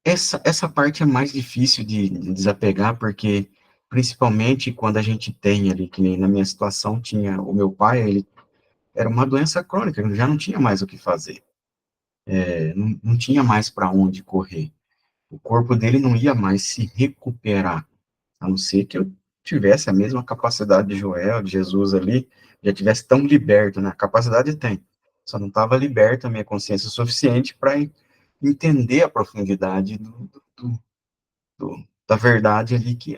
essa parte é mais difícil de desapegar, porque principalmente quando a gente tem ali, que nem na minha situação tinha o meu pai, ele era uma doença crônica, ele já não tinha mais o que fazer, não tinha mais para onde correr, o corpo dele não ia mais se recuperar, a não ser que eu tivesse a mesma capacidade de Joel, de Jesus ali, já tivesse tão liberto, né? A capacidade tem, só não estava liberta a minha consciência o suficiente para entender a profundidade da verdade ali que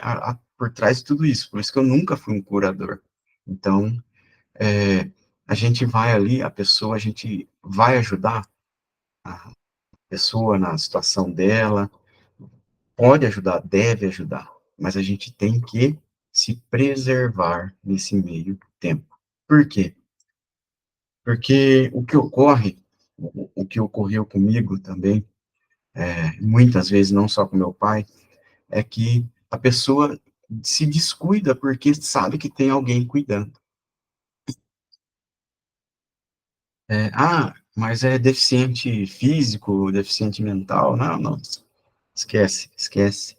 por trás de tudo isso. Por isso que eu nunca fui um curador. Então, é, a gente vai ali, a gente vai ajudar a pessoa na situação dela, pode ajudar, deve ajudar, mas a gente tem que se preservar nesse meio tempo. Por quê? Porque o que ocorre, o que ocorreu comigo também, muitas vezes, não só com meu pai, é que a pessoa se descuida porque sabe que tem alguém cuidando. Mas é deficiente físico, deficiente mental. Não, não, esquece, esquece.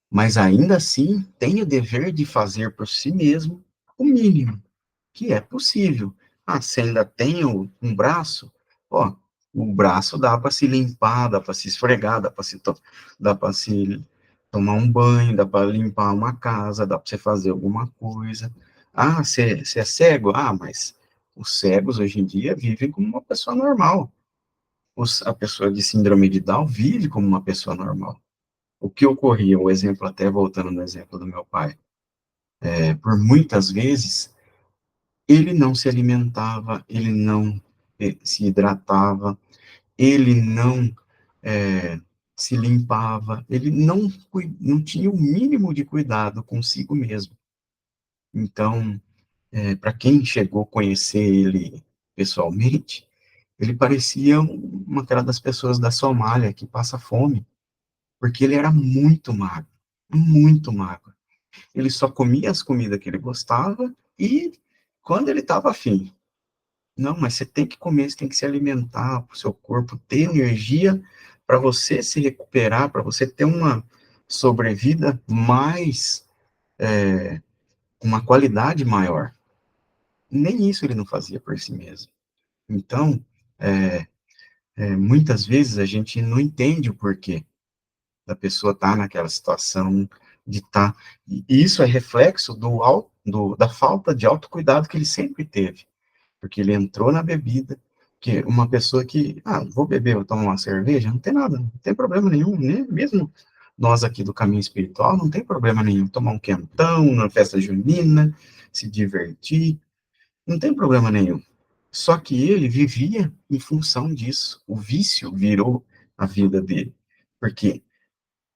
Mas ainda assim tem o dever de fazer por si mesmo o mínimo, que é possível. Você ainda tem um braço? Ó, o braço dá para se limpar, dá para se esfregar, dá para se tomar um banho, dá para limpar uma casa, dá para você fazer alguma coisa. Você é cego? Mas os cegos hoje em dia vivem como uma pessoa normal. A pessoa de síndrome de Down vive como uma pessoa normal. O que ocorria, o exemplo, até voltando no exemplo do meu pai, por muitas vezes, ele não se alimentava, ele não se hidratava, ele não se limpava, ele não tinha o mínimo de cuidado consigo mesmo. Então, para quem chegou a conhecer ele pessoalmente, ele parecia uma aquela das pessoas da Somália que passa fome, porque ele era muito magro, muito magro. Ele só comia as comidas que ele gostava e quando ele estava afim. Não, mas você tem que comer, você tem que se alimentar para o seu corpo ter energia para você se recuperar, para você ter uma sobrevida mais, uma qualidade maior. Nem isso ele não fazia por si mesmo. Então, muitas vezes a gente não entende o porquê da pessoa estar naquela situação de estar. E isso é reflexo da falta de autocuidado que ele sempre teve. Porque ele entrou na bebida, que uma pessoa que, vou beber, vou tomar uma cerveja, não tem nada, não tem problema nenhum, né? Mesmo nós aqui do caminho espiritual não tem problema nenhum tomar um quentão na festa junina, se divertir, não tem problema nenhum. Só que ele vivia em função disso. O vício virou a vida dele. Porque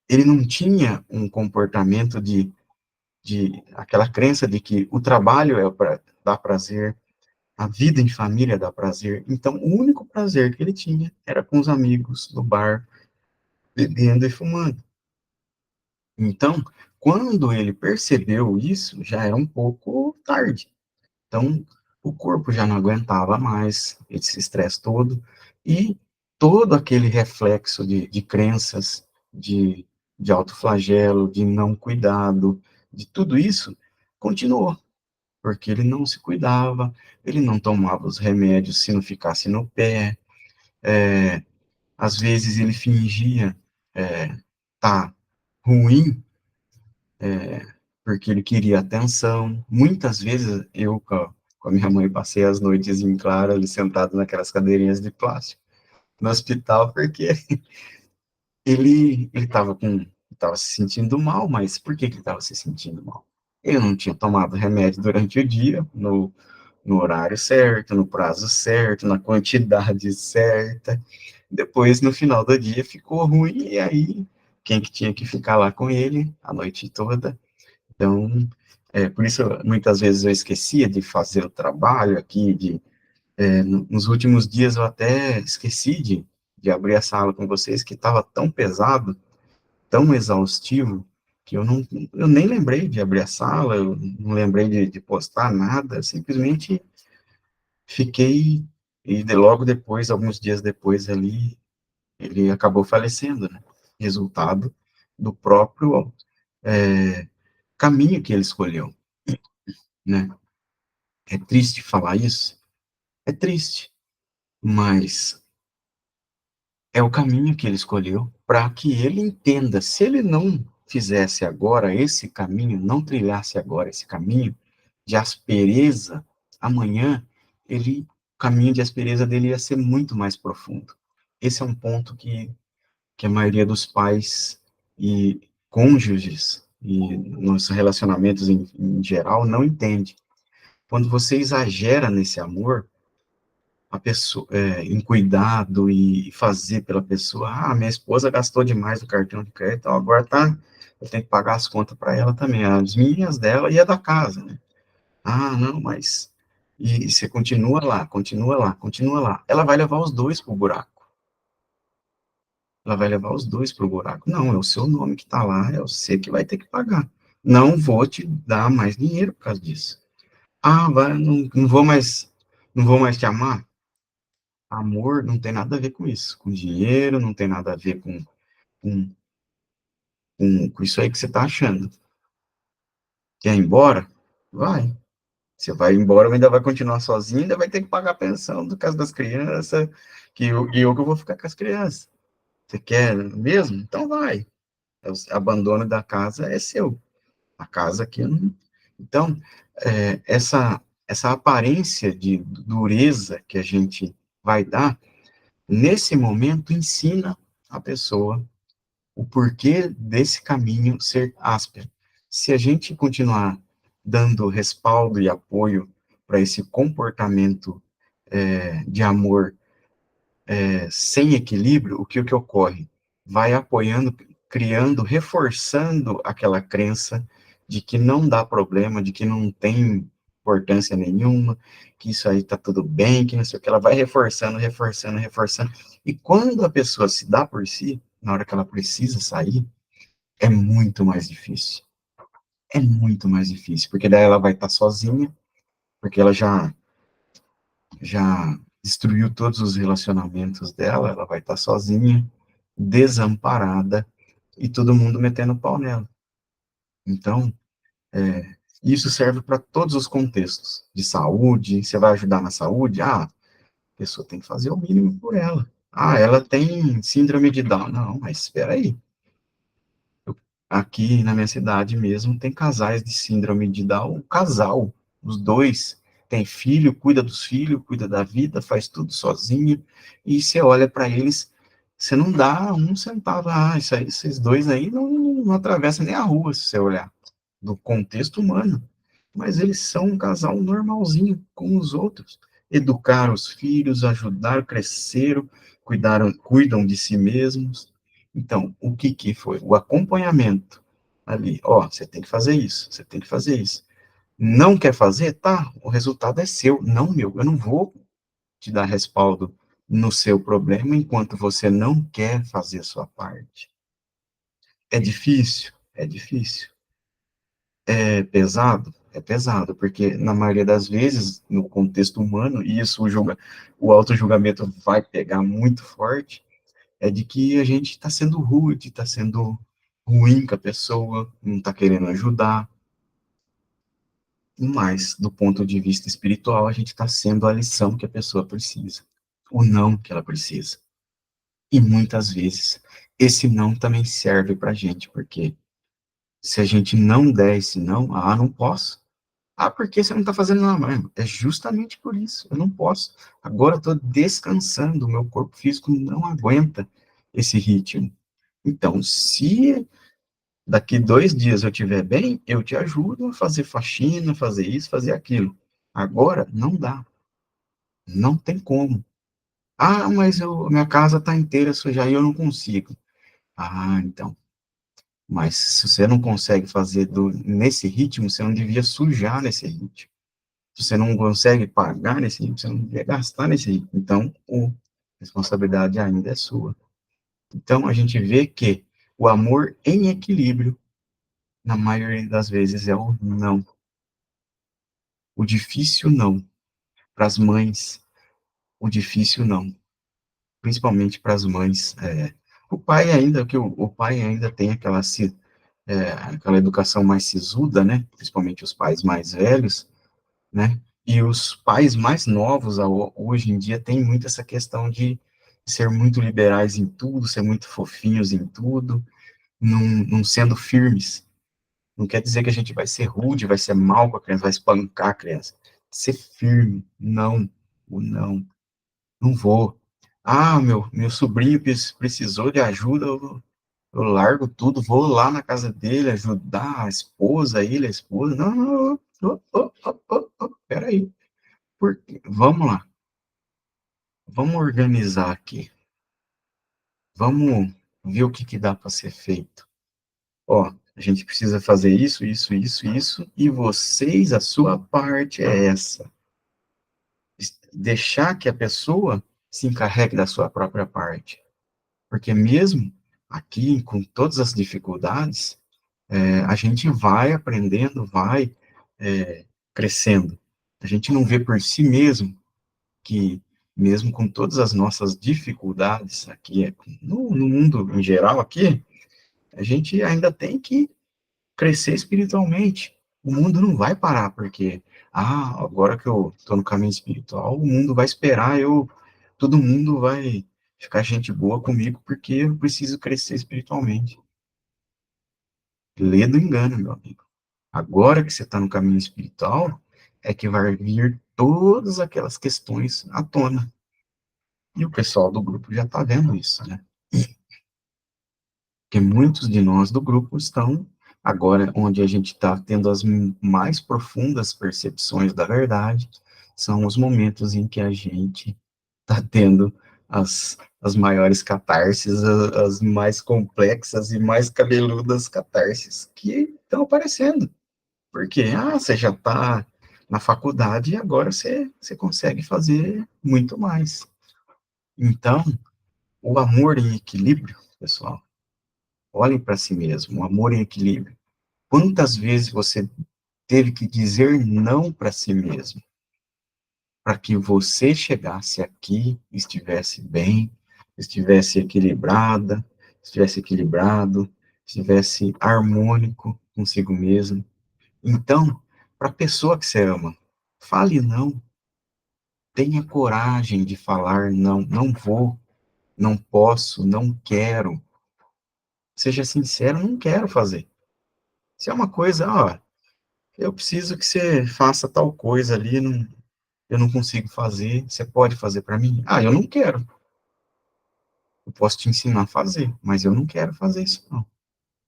ele não tinha um comportamento de aquela crença de que o trabalho é para dar prazer, a vida em família dá prazer. Então, o único prazer que ele tinha era com os amigos no bar, bebendo e fumando. Então, quando ele percebeu isso, já era um pouco tarde. Então, o corpo já não aguentava mais esse estresse todo, e todo aquele reflexo de crenças, de autoflagelo, de não cuidado, de tudo isso, continuou, porque ele não se cuidava, ele não tomava os remédios se não ficasse no pé, às vezes ele fingia tá ruim, porque ele queria atenção. Muitas vezes eu, com a minha mãe, passei as noites em claro, ali sentado naquelas cadeirinhas de plástico, no hospital, porque ele estava se sentindo mal, mas por que ele estava se sentindo mal? Ele não tinha tomado remédio durante o dia, no horário certo, no prazo certo, na quantidade certa. Depois, no final do dia, ficou ruim, e aí, quem que tinha que ficar lá com ele a noite toda? Então, por isso, muitas vezes eu esquecia de fazer o trabalho aqui, nos últimos dias eu até esqueci de abrir a sala com vocês, que estava tão pesado, tão exaustivo, que eu nem lembrei de abrir a sala, eu não lembrei de postar nada, simplesmente fiquei, e logo depois, alguns dias depois ali, ele acabou falecendo, né? Resultado do próprio caminho que ele escolheu, né? É triste falar isso? É triste, mas é o caminho que ele escolheu para que ele entenda. Se ele não fizesse agora esse caminho, não trilhasse agora esse caminho de aspereza, amanhã o caminho de aspereza dele ia ser muito mais profundo. Esse é um ponto que a maioria dos pais e cônjuges e nos relacionamentos em geral não entende. Quando você exagera nesse amor, a pessoa, em cuidado e fazer pela pessoa, minha esposa gastou demais o cartão de crédito, agora eu tenho que pagar as contas para ela também, as minhas, dela e a da casa, né? Não, mas, e você continua lá, continua lá, continua lá, ela vai levar os dois pro buraco, ela vai levar os dois pro buraco, não, é o seu nome que está lá, é você que vai ter que pagar, não vou te dar mais dinheiro por causa disso, não vou mais, não vou mais te amar. Amor não tem nada a ver com isso, com dinheiro, não tem nada a ver com, com isso aí que você está achando. Quer ir embora? Vai. Você vai embora, ainda vai continuar sozinho, ainda vai ter que pagar a pensão do caso das crianças, que eu vou ficar com as crianças. Você quer mesmo? Então vai. O abandono da casa é seu. A casa aqui não. Então, essa aparência de dureza que a gente vai dar, nesse momento, ensina a pessoa o porquê desse caminho ser áspero. Se a gente continuar dando respaldo e apoio para esse comportamento de amor sem equilíbrio, o que ocorre? Vai apoiando, criando, reforçando aquela crença de que não dá problema, de que não tem importância nenhuma, que isso aí tá tudo bem, que não sei o que, ela vai reforçando, reforçando, reforçando, e quando a pessoa se dá por si, na hora que ela precisa sair, é muito mais difícil. É muito mais difícil, porque daí ela vai estar sozinha, porque ela já destruiu todos os relacionamentos dela, ela vai estar sozinha, desamparada, e todo mundo metendo pau nela. Então, isso serve para todos os contextos, de saúde, você vai ajudar na saúde? A pessoa tem que fazer o mínimo por ela. Ela tem síndrome de Down. Não, mas espera aí. Aqui na minha cidade mesmo, tem casais de síndrome de Down, um casal, os dois, tem filho, cuida dos filhos, cuida da vida, faz tudo sozinho, e você olha para eles, Você não dá um centavo. Ah, isso aí, esses dois aí não atravessam nem a rua, se você olhar, do contexto humano. Mas eles são um casal normalzinho, com os outros. Educaram os filhos, ajudaram, cresceram, cuidam de si mesmos. Então, o que que foi? O acompanhamento ali. Ó, você tem que fazer isso, você tem que fazer isso. Não quer fazer? Tá, o resultado é seu, não meu. Eu não vou te dar respaldo no seu problema enquanto você não quer fazer a sua parte. É difícil? É difícil. É pesado, porque na maioria das vezes, no contexto humano, e isso o auto-julgamento vai pegar muito forte, é de que a gente está sendo rude, está sendo ruim com a pessoa, não está querendo ajudar, mas do ponto de vista espiritual, a gente está sendo a lição que a pessoa precisa, o não que ela precisa. E muitas vezes, esse não também serve para a gente, porque se a gente não der esse não, ah, não posso. Ah, porque você não está fazendo nada mais? É justamente por isso, eu não posso. Agora eu estou descansando, o meu corpo físico não aguenta esse ritmo. Então, se daqui 2 dias eu estiver bem, eu te ajudo a fazer faxina, fazer isso, fazer aquilo. Agora, não dá, não tem como. Ah, mas minha casa está inteira suja e eu não consigo. Ah, então. Mas se você não consegue fazer nesse ritmo, você não devia sujar nesse ritmo. Se você não consegue pagar nesse ritmo, você não devia gastar nesse ritmo. Então, a responsabilidade ainda é sua. Então, a gente vê que o amor em equilíbrio, na maioria das vezes, é o não. O difícil não. Para as mães, o difícil não. Principalmente para as mães. O pai ainda, que o pai ainda tem aquela educação mais sisuda, né? Principalmente os pais mais velhos, né? E os pais mais novos, hoje em dia, têm muito essa questão de ser muito liberais em tudo, ser muito fofinhos em tudo, não sendo firmes. Não quer dizer que a gente vai ser rude, vai ser mal com a criança, vai espancar a criança. Ser firme, não, o não, não vou. Ah, meu sobrinho precisou de ajuda, eu largo tudo, vou lá na casa dele ajudar a esposa, ele, a esposa. Não, não, não, peraí. Vamos lá, vamos organizar aqui. Vamos ver o que que dá para ser feito. Ó, a gente precisa fazer isso, isso, isso, isso, e vocês, a sua parte é essa. Deixar que a pessoa se encarregue da sua própria parte. Porque mesmo aqui, com todas as dificuldades, a gente vai aprendendo, vai crescendo. A gente não vê por si mesmo que, mesmo com todas as nossas dificuldades aqui, no mundo em geral aqui, a gente ainda tem que crescer espiritualmente. O mundo não vai parar porque, agora que eu estou no caminho espiritual, o mundo vai esperar todo mundo vai ficar gente boa comigo porque eu preciso crescer espiritualmente. Lê do engano, meu amigo. Agora que você está no caminho espiritual, é que vai vir todas aquelas questões à tona. E o pessoal do grupo já está vendo isso, né? Porque muitos de nós do grupo estão agora onde a gente está tendo as mais profundas percepções da verdade, são os momentos em que a gente está tendo as maiores catarses, as mais complexas e mais cabeludas catarses que estão aparecendo. Porque, você já está na faculdade e agora você consegue fazer muito mais. Então, o amor em equilíbrio, pessoal, olhem para si mesmo, o amor em equilíbrio. Quantas vezes você teve que dizer não para si mesmo, para que você chegasse aqui, estivesse bem, estivesse equilibrado, estivesse harmônico consigo mesmo. Então, para a pessoa que você ama, fale não, tenha coragem de falar não, não vou, não posso, não quero. Seja sincero, não quero fazer. Se é uma coisa, eu preciso que você faça tal coisa ali, eu não consigo fazer, você pode fazer para mim? Eu não quero. Eu posso te ensinar a fazer, mas eu não quero fazer isso, não.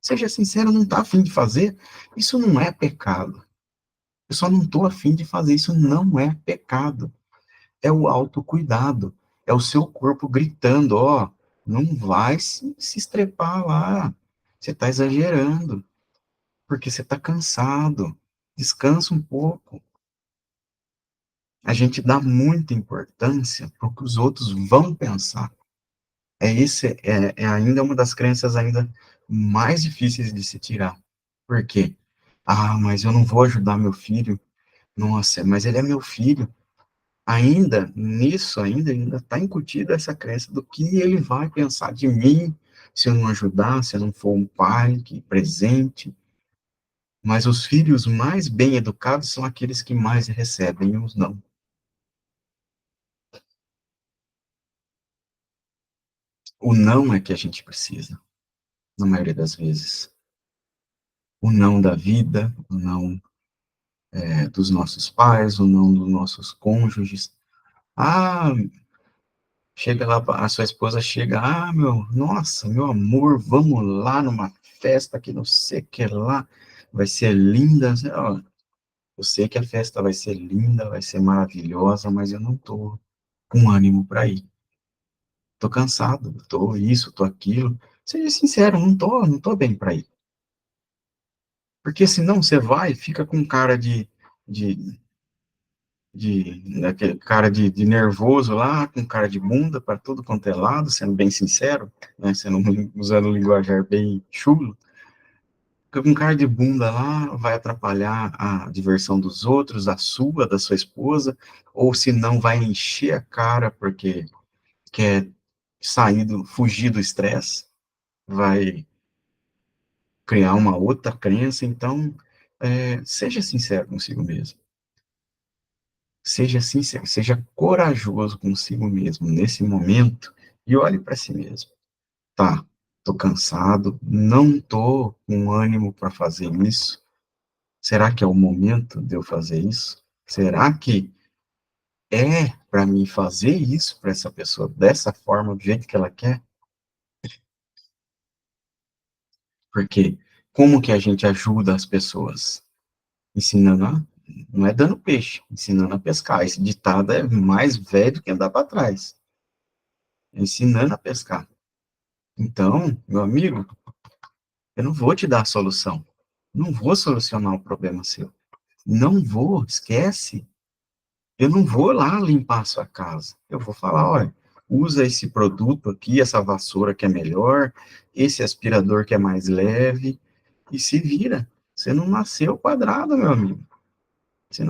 Seja sincero, não está afim de fazer, isso não é pecado. Eu só não estou afim de fazer, isso não é pecado. É o autocuidado, é o seu corpo gritando, ó, não vai se estrepar lá, você está exagerando, porque você está cansado, descansa um pouco. A gente dá muita importância para o que os outros vão pensar. É ainda uma das crenças ainda mais difíceis de se tirar. Por quê? Ah, mas eu não vou ajudar meu filho. Nossa, mas ele é meu filho. Ainda, nisso ainda está incutida essa crença do que ele vai pensar de mim se eu não ajudar, se eu não for um pai que presente. Mas os filhos mais bem educados são aqueles que mais recebem os não. O não é que a gente precisa, na maioria das vezes. O não da vida, o não dos nossos pais, o não dos nossos cônjuges. Ah, chega lá, a sua esposa chega, ah, nossa, meu amor, vamos lá numa festa que não sei o que lá, vai ser linda. Ó, eu sei que a festa vai ser linda, vai ser maravilhosa, mas eu não tô com ânimo para ir. Tô cansado, tô isso, tô aquilo. Seja sincero, não tô bem para ir. Porque senão você vai, fica com cara de, daquele cara de nervoso lá, com cara de bunda para tudo quanto é lado, sendo bem sincero, né, sendo, usando um linguajar bem chulo, fica com cara de bunda lá, vai atrapalhar a diversão dos outros, a sua, da sua esposa, ou se não vai encher a cara porque quer fugir do estresse, vai criar uma outra crença, então, seja sincero consigo mesmo. Seja sincero, seja corajoso consigo mesmo nesse momento e olhe para si mesmo. Tá, tô cansado, não tô com ânimo para fazer isso. Será que é o momento de eu fazer isso? Será que é para mim fazer isso para essa pessoa dessa forma, do jeito que ela quer? Porque como que a gente ajuda as pessoas? Ensinando não é dando peixe, ensinando a pescar. Esse ditado é mais velho que andar para trás. Ensinando a pescar. Então, meu amigo, eu não vou te dar a solução. Não vou solucionar o problema seu. Não vou, esquece. Eu não vou lá limpar a sua casa. Eu vou falar, olha, usa esse produto aqui, essa vassoura que é melhor, esse aspirador que é mais leve, e se vira. Você não nasceu quadrado, meu amigo. Você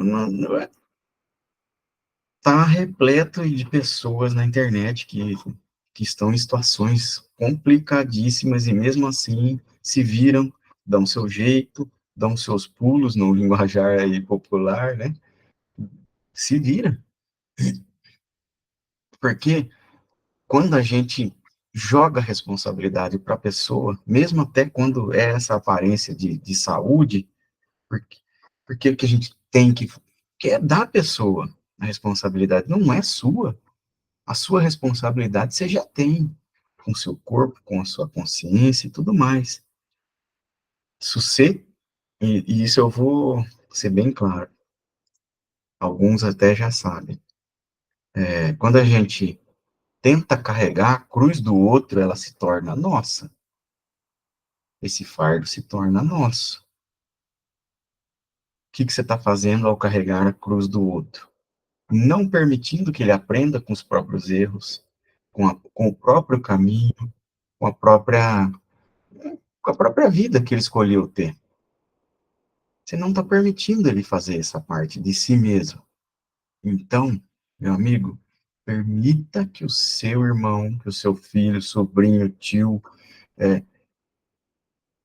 tá repleto de pessoas na internet que estão em situações complicadíssimas e mesmo assim se viram, dão seu jeito, dão seus pulos no linguajar aí popular, né? Se vira. Porque quando a gente joga a responsabilidade para a pessoa, mesmo até quando é essa aparência de saúde, porque, porque o que a gente tem que é dar à pessoa a responsabilidade, não é sua. A sua responsabilidade você já tem com o seu corpo, com a sua consciência e tudo mais. Se você, e isso eu vou ser bem claro, alguns até já sabem. Quando a gente tenta carregar a cruz do outro, ela se torna nossa. Esse fardo se torna nosso. O que que você está fazendo ao carregar a cruz do outro? Não permitindo que ele aprenda com os próprios erros, com o próprio caminho, com a própria, com a própria vida que ele escolheu ter. Você não está permitindo ele fazer essa parte de si mesmo. Então, meu amigo, permita que o seu irmão, que o seu filho, sobrinho, tio, é,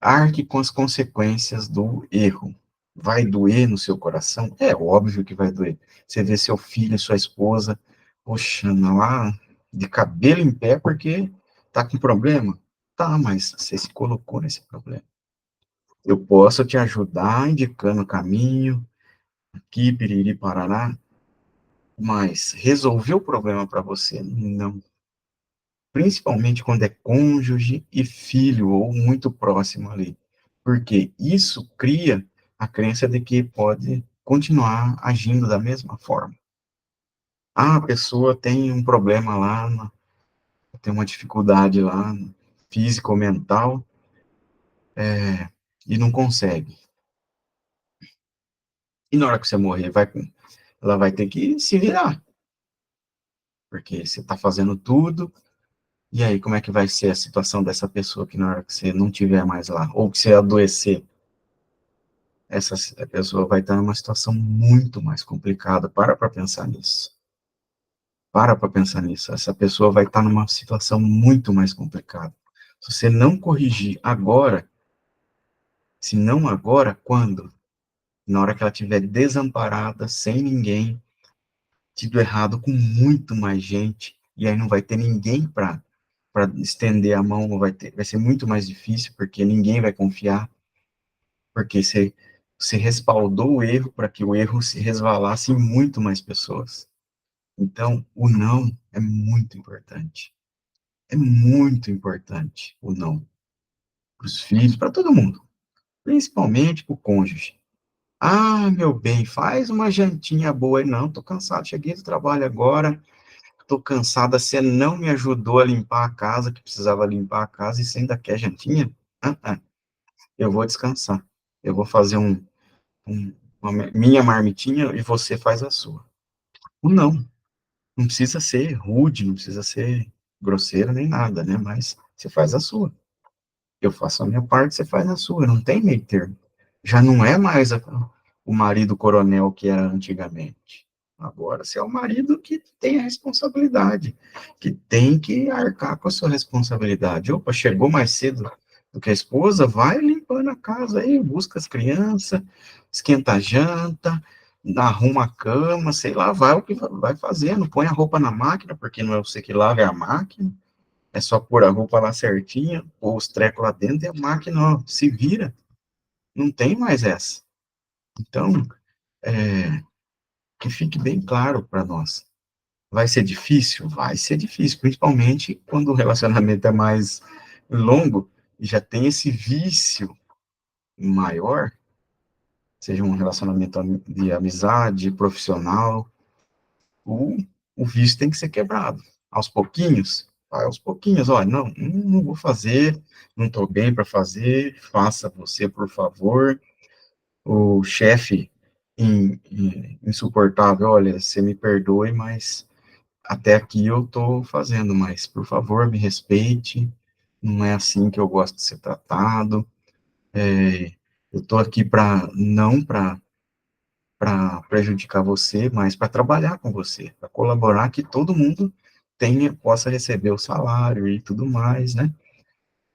arque com as consequências do erro. Vai doer no seu coração? É óbvio que vai doer. Você vê seu filho, sua esposa, poxa, lá de cabelo em pé porque tá com problema? Tá, mas você se colocou nesse problema. Eu posso te ajudar indicando o caminho, aqui, piriri, parará, mas resolver o problema para você, não. principalmente quando é cônjuge e filho, ou muito próximo ali, porque isso cria a crença de que pode continuar agindo da mesma forma. Ah, a pessoa tem um problema lá, tem uma dificuldade lá, física ou mental, e não consegue. E na hora que você morrer, ela vai ter que se virar, porque você está fazendo tudo. E aí, como é que vai ser a situação dessa pessoa que na hora que você não tiver mais lá, ou que você adoecer, essa pessoa vai estar numa situação muito mais complicada. Para pensar nisso. Para pensar nisso. Essa pessoa vai estar numa situação muito mais complicada. Se você não corrigir agora, se não agora, quando? Na hora que ela estiver desamparada, sem ninguém, tido errado com muito mais gente, e aí não vai ter ninguém para estender a mão, vai ser muito mais difícil, porque ninguém vai confiar, porque você respaldou o erro para que o erro se resvalasse em muito mais pessoas. Então, o não é muito importante. É muito importante o não. Para os filhos, para todo mundo. Principalmente para o cônjuge. Ah, meu bem, faz uma jantinha boa. Não, estou cansado, cheguei do trabalho agora, estou cansada, você não me ajudou a limpar a casa, que precisava limpar a casa, e você ainda quer jantinha? Ah, ah, eu vou descansar. Eu vou fazer uma minha marmitinha e você faz a sua. O não. Não precisa ser rude, não precisa ser grosseiro nem nada, né? Mas você faz a sua. Eu faço a minha parte, você faz a sua. Não tem meio termo. Já não é mais o marido coronel que era antigamente. Agora você é o marido que tem a responsabilidade, que tem que arcar com a sua responsabilidade. Opa, chegou mais cedo do que a esposa, vai limpando a casa aí, busca as crianças, esquenta a janta, arruma a cama, sei lá, vai o que vai fazendo, põe a roupa na máquina, porque não é você que lava, é a máquina, é só pôr a roupa lá certinha, pôr os trecos lá dentro e a máquina, ó, se vira, não tem mais essa. Então, que fique bem claro para nós. Vai ser difícil? Vai ser difícil, principalmente quando o relacionamento é mais longo e já tem esse vício maior, seja um relacionamento de amizade, profissional, o, o vício tem que ser quebrado. Aos pouquinhos, vai aos pouquinhos, olha, não vou fazer, não estou bem para fazer, faça você, por favor. O chefe insuportável, olha, você me perdoe, mas até aqui eu estou fazendo, mas por favor, me respeite, não é assim que eu gosto de ser tratado, eu estou aqui para não para prejudicar você, mas para trabalhar com você, para colaborar que todo mundo possa receber o salário e tudo mais, né?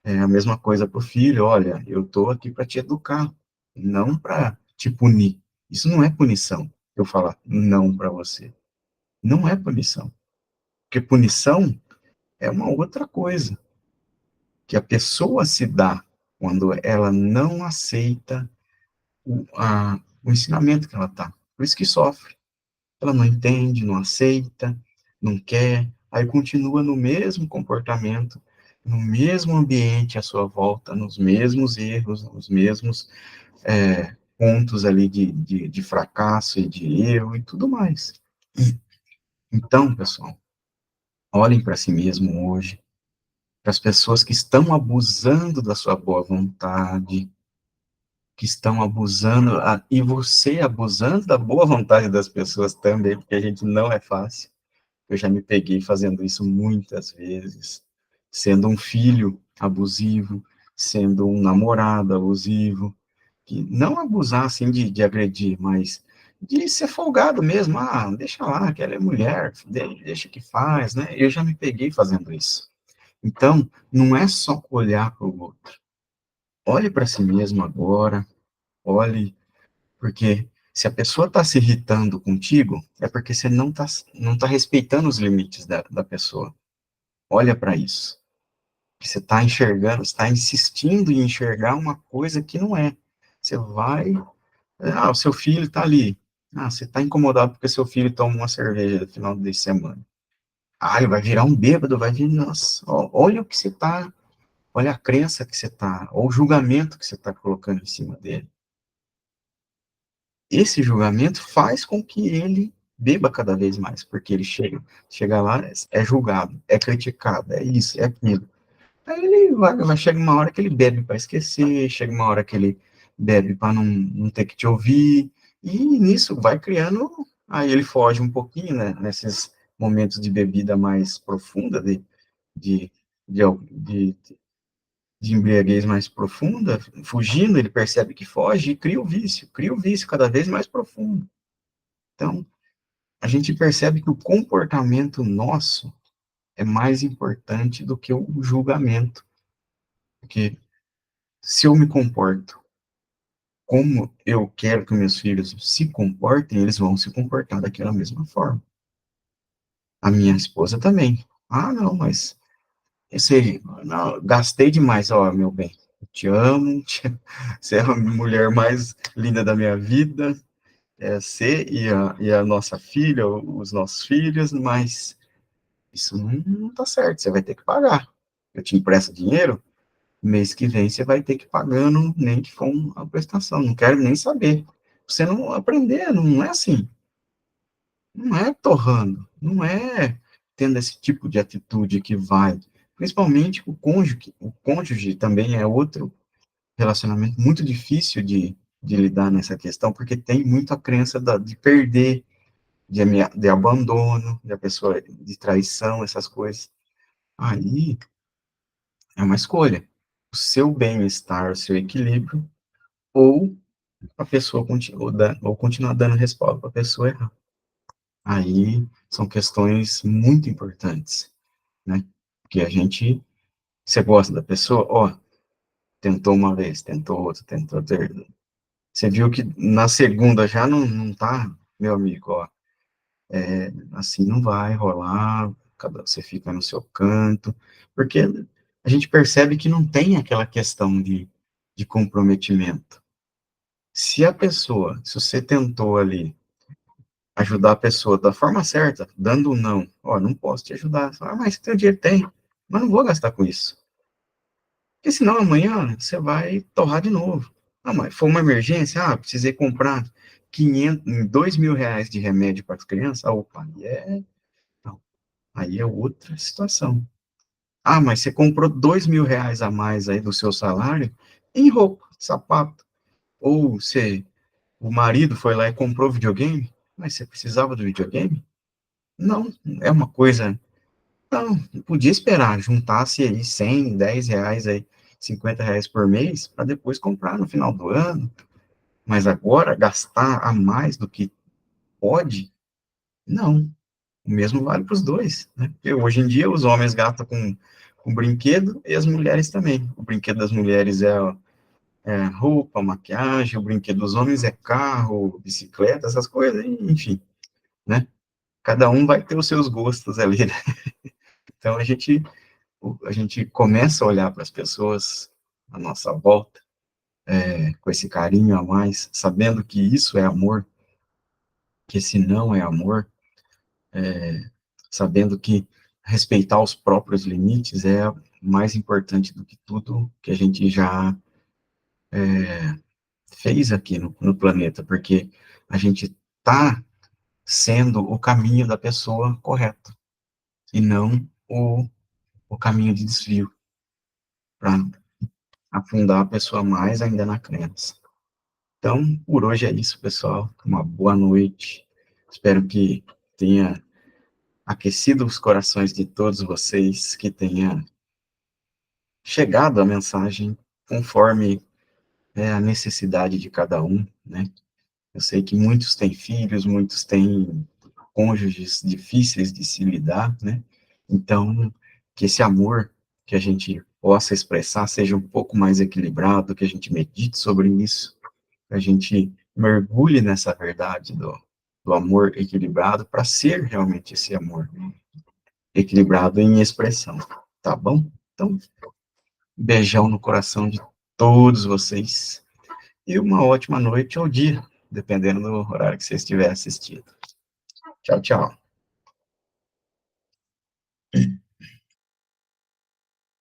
É a mesma coisa para o filho, olha, eu estou aqui para te educar, não para te punir. Isso não é punição, eu falar não para você. Não é punição, porque punição é uma outra coisa que a pessoa se dá quando ela não aceita o ensinamento que ela está. Por isso que sofre. Ela não entende, não aceita, não quer, aí continua no mesmo comportamento, no mesmo ambiente à sua volta, nos mesmos erros, nos mesmos pontos ali de fracasso e de erro e tudo mais. Então, pessoal, olhem para si mesmo hoje, para as pessoas que estão abusando da sua boa vontade, que estão abusando, e você abusando da boa vontade das pessoas também, porque a gente não é fácil. Eu já me peguei fazendo isso muitas vezes, sendo um filho abusivo, sendo um namorado abusivo, que não abusar assim de agredir, mas de ser folgado mesmo, deixa lá, que ela é mulher, deixa que faz, né? Eu já me peguei fazendo isso. Então, não é só olhar para o outro. Olhe para si mesmo agora, olhe, porque se a pessoa está se irritando contigo, é porque você não tá respeitando os limites da pessoa. Olha para isso. Você está enxergando, está insistindo em enxergar uma coisa que não é. Você vai. O seu filho está ali. Você está incomodado porque seu filho toma uma cerveja no final de semana. Ah, ele vai virar um bêbado, vai vir, nossa, olha o que você tá, olha a crença que você tá, ou o julgamento que você tá colocando em cima dele. Esse julgamento faz com que ele beba cada vez mais, porque ele chega lá, é julgado, é criticado, é isso, é aquilo. Aí ele vai chegar uma hora que ele bebe para esquecer, chega uma hora que ele bebe para não ter que te ouvir, e nisso vai criando, aí ele foge um pouquinho, né, nesses momentos de bebida mais profunda, de, de, de, de embriaguez mais profunda, fugindo, ele percebe que foge e cria o vício cada vez mais profundo. Então, a gente percebe que o comportamento nosso é mais importante do que o julgamento, porque se eu me comporto como eu quero que meus filhos se comportem, eles vão se comportar daquela mesma forma. A minha esposa também. Ah, não, mas esse, não, gastei demais, ó, meu bem. Eu te amo, você é a mulher mais linda da minha vida, é você e a nossa filha, os nossos filhos, mas isso não tá certo, você vai ter que pagar. Eu te empresto dinheiro, mês que vem você vai ter que ir pagando, nem que for uma prestação, não quero nem saber. Você não aprender, não é assim. Não é torrando, não é tendo esse tipo de atitude que vai. Principalmente o cônjuge também é outro relacionamento muito difícil de lidar nessa questão, porque tem muito a crença de perder, de abandono, de a pessoa, de traição, essas coisas. Aí é uma escolha. O seu bem-estar, o seu equilíbrio, ou a pessoa ou continuar dando respaldo para a pessoa errar. Aí são questões muito importantes, né? Porque a gente, você gosta da pessoa, ó, tentou uma vez, tentou outra, tentou outra. Você viu que na segunda já não tá, meu amigo, ó, assim não vai rolar, você fica no seu canto, porque a gente percebe que não tem aquela questão de comprometimento. Se você tentou ali ajudar a pessoa da forma certa, dando um não, ó, não posso te ajudar. Ah, mas seu dinheiro tem, mas não vou gastar com isso. Porque senão amanhã você vai torrar de novo. Ah, mas foi uma emergência, ah, precisei comprar 2.000 reais de remédio para as crianças. Ah, opa, não, aí é outra situação. Ah, mas você comprou 2.000 reais a mais aí do seu salário em roupa, sapato. Ou o marido foi lá e comprou videogame, mas você precisava do videogame? Não, é uma coisa. Não, podia esperar, juntasse aí 100, 10 reais aí, 50 reais por mês, para depois comprar no final do ano. Mas agora, gastar a mais do que pode? Não. O mesmo vale para os dois, né? Porque hoje em dia os homens gastam com brinquedo e as mulheres também. O brinquedo das mulheres é roupa, maquiagem, o brinquedo dos homens é carro, bicicleta, essas coisas, enfim, né? Cada um vai ter os seus gostos ali, né? Então a gente começa a olhar para as pessoas à nossa volta, com esse carinho a mais, sabendo que isso é amor, que esse não é amor, sabendo que respeitar os próprios limites é mais importante do que tudo que a gente já fez aqui no planeta, porque a gente está sendo o caminho da pessoa correto, e não o caminho de desvio, para afundar a pessoa mais ainda na crença. Então, por hoje é isso, pessoal. Uma boa noite. Espero que tenha aquecido os corações de todos vocês, que tenha chegado a mensagem conforme a necessidade de cada um, né? Eu sei que muitos têm filhos, muitos têm cônjuges difíceis de se lidar, né? Então, que esse amor que a gente possa expressar seja um pouco mais equilibrado, que a gente medite sobre isso, a gente mergulhe nessa verdade do amor equilibrado para ser realmente esse amor equilibrado em expressão, tá bom? Então, beijão no coração de todos vocês e uma ótima noite ou dia, dependendo do horário que você estiver assistindo. Tchau, tchau.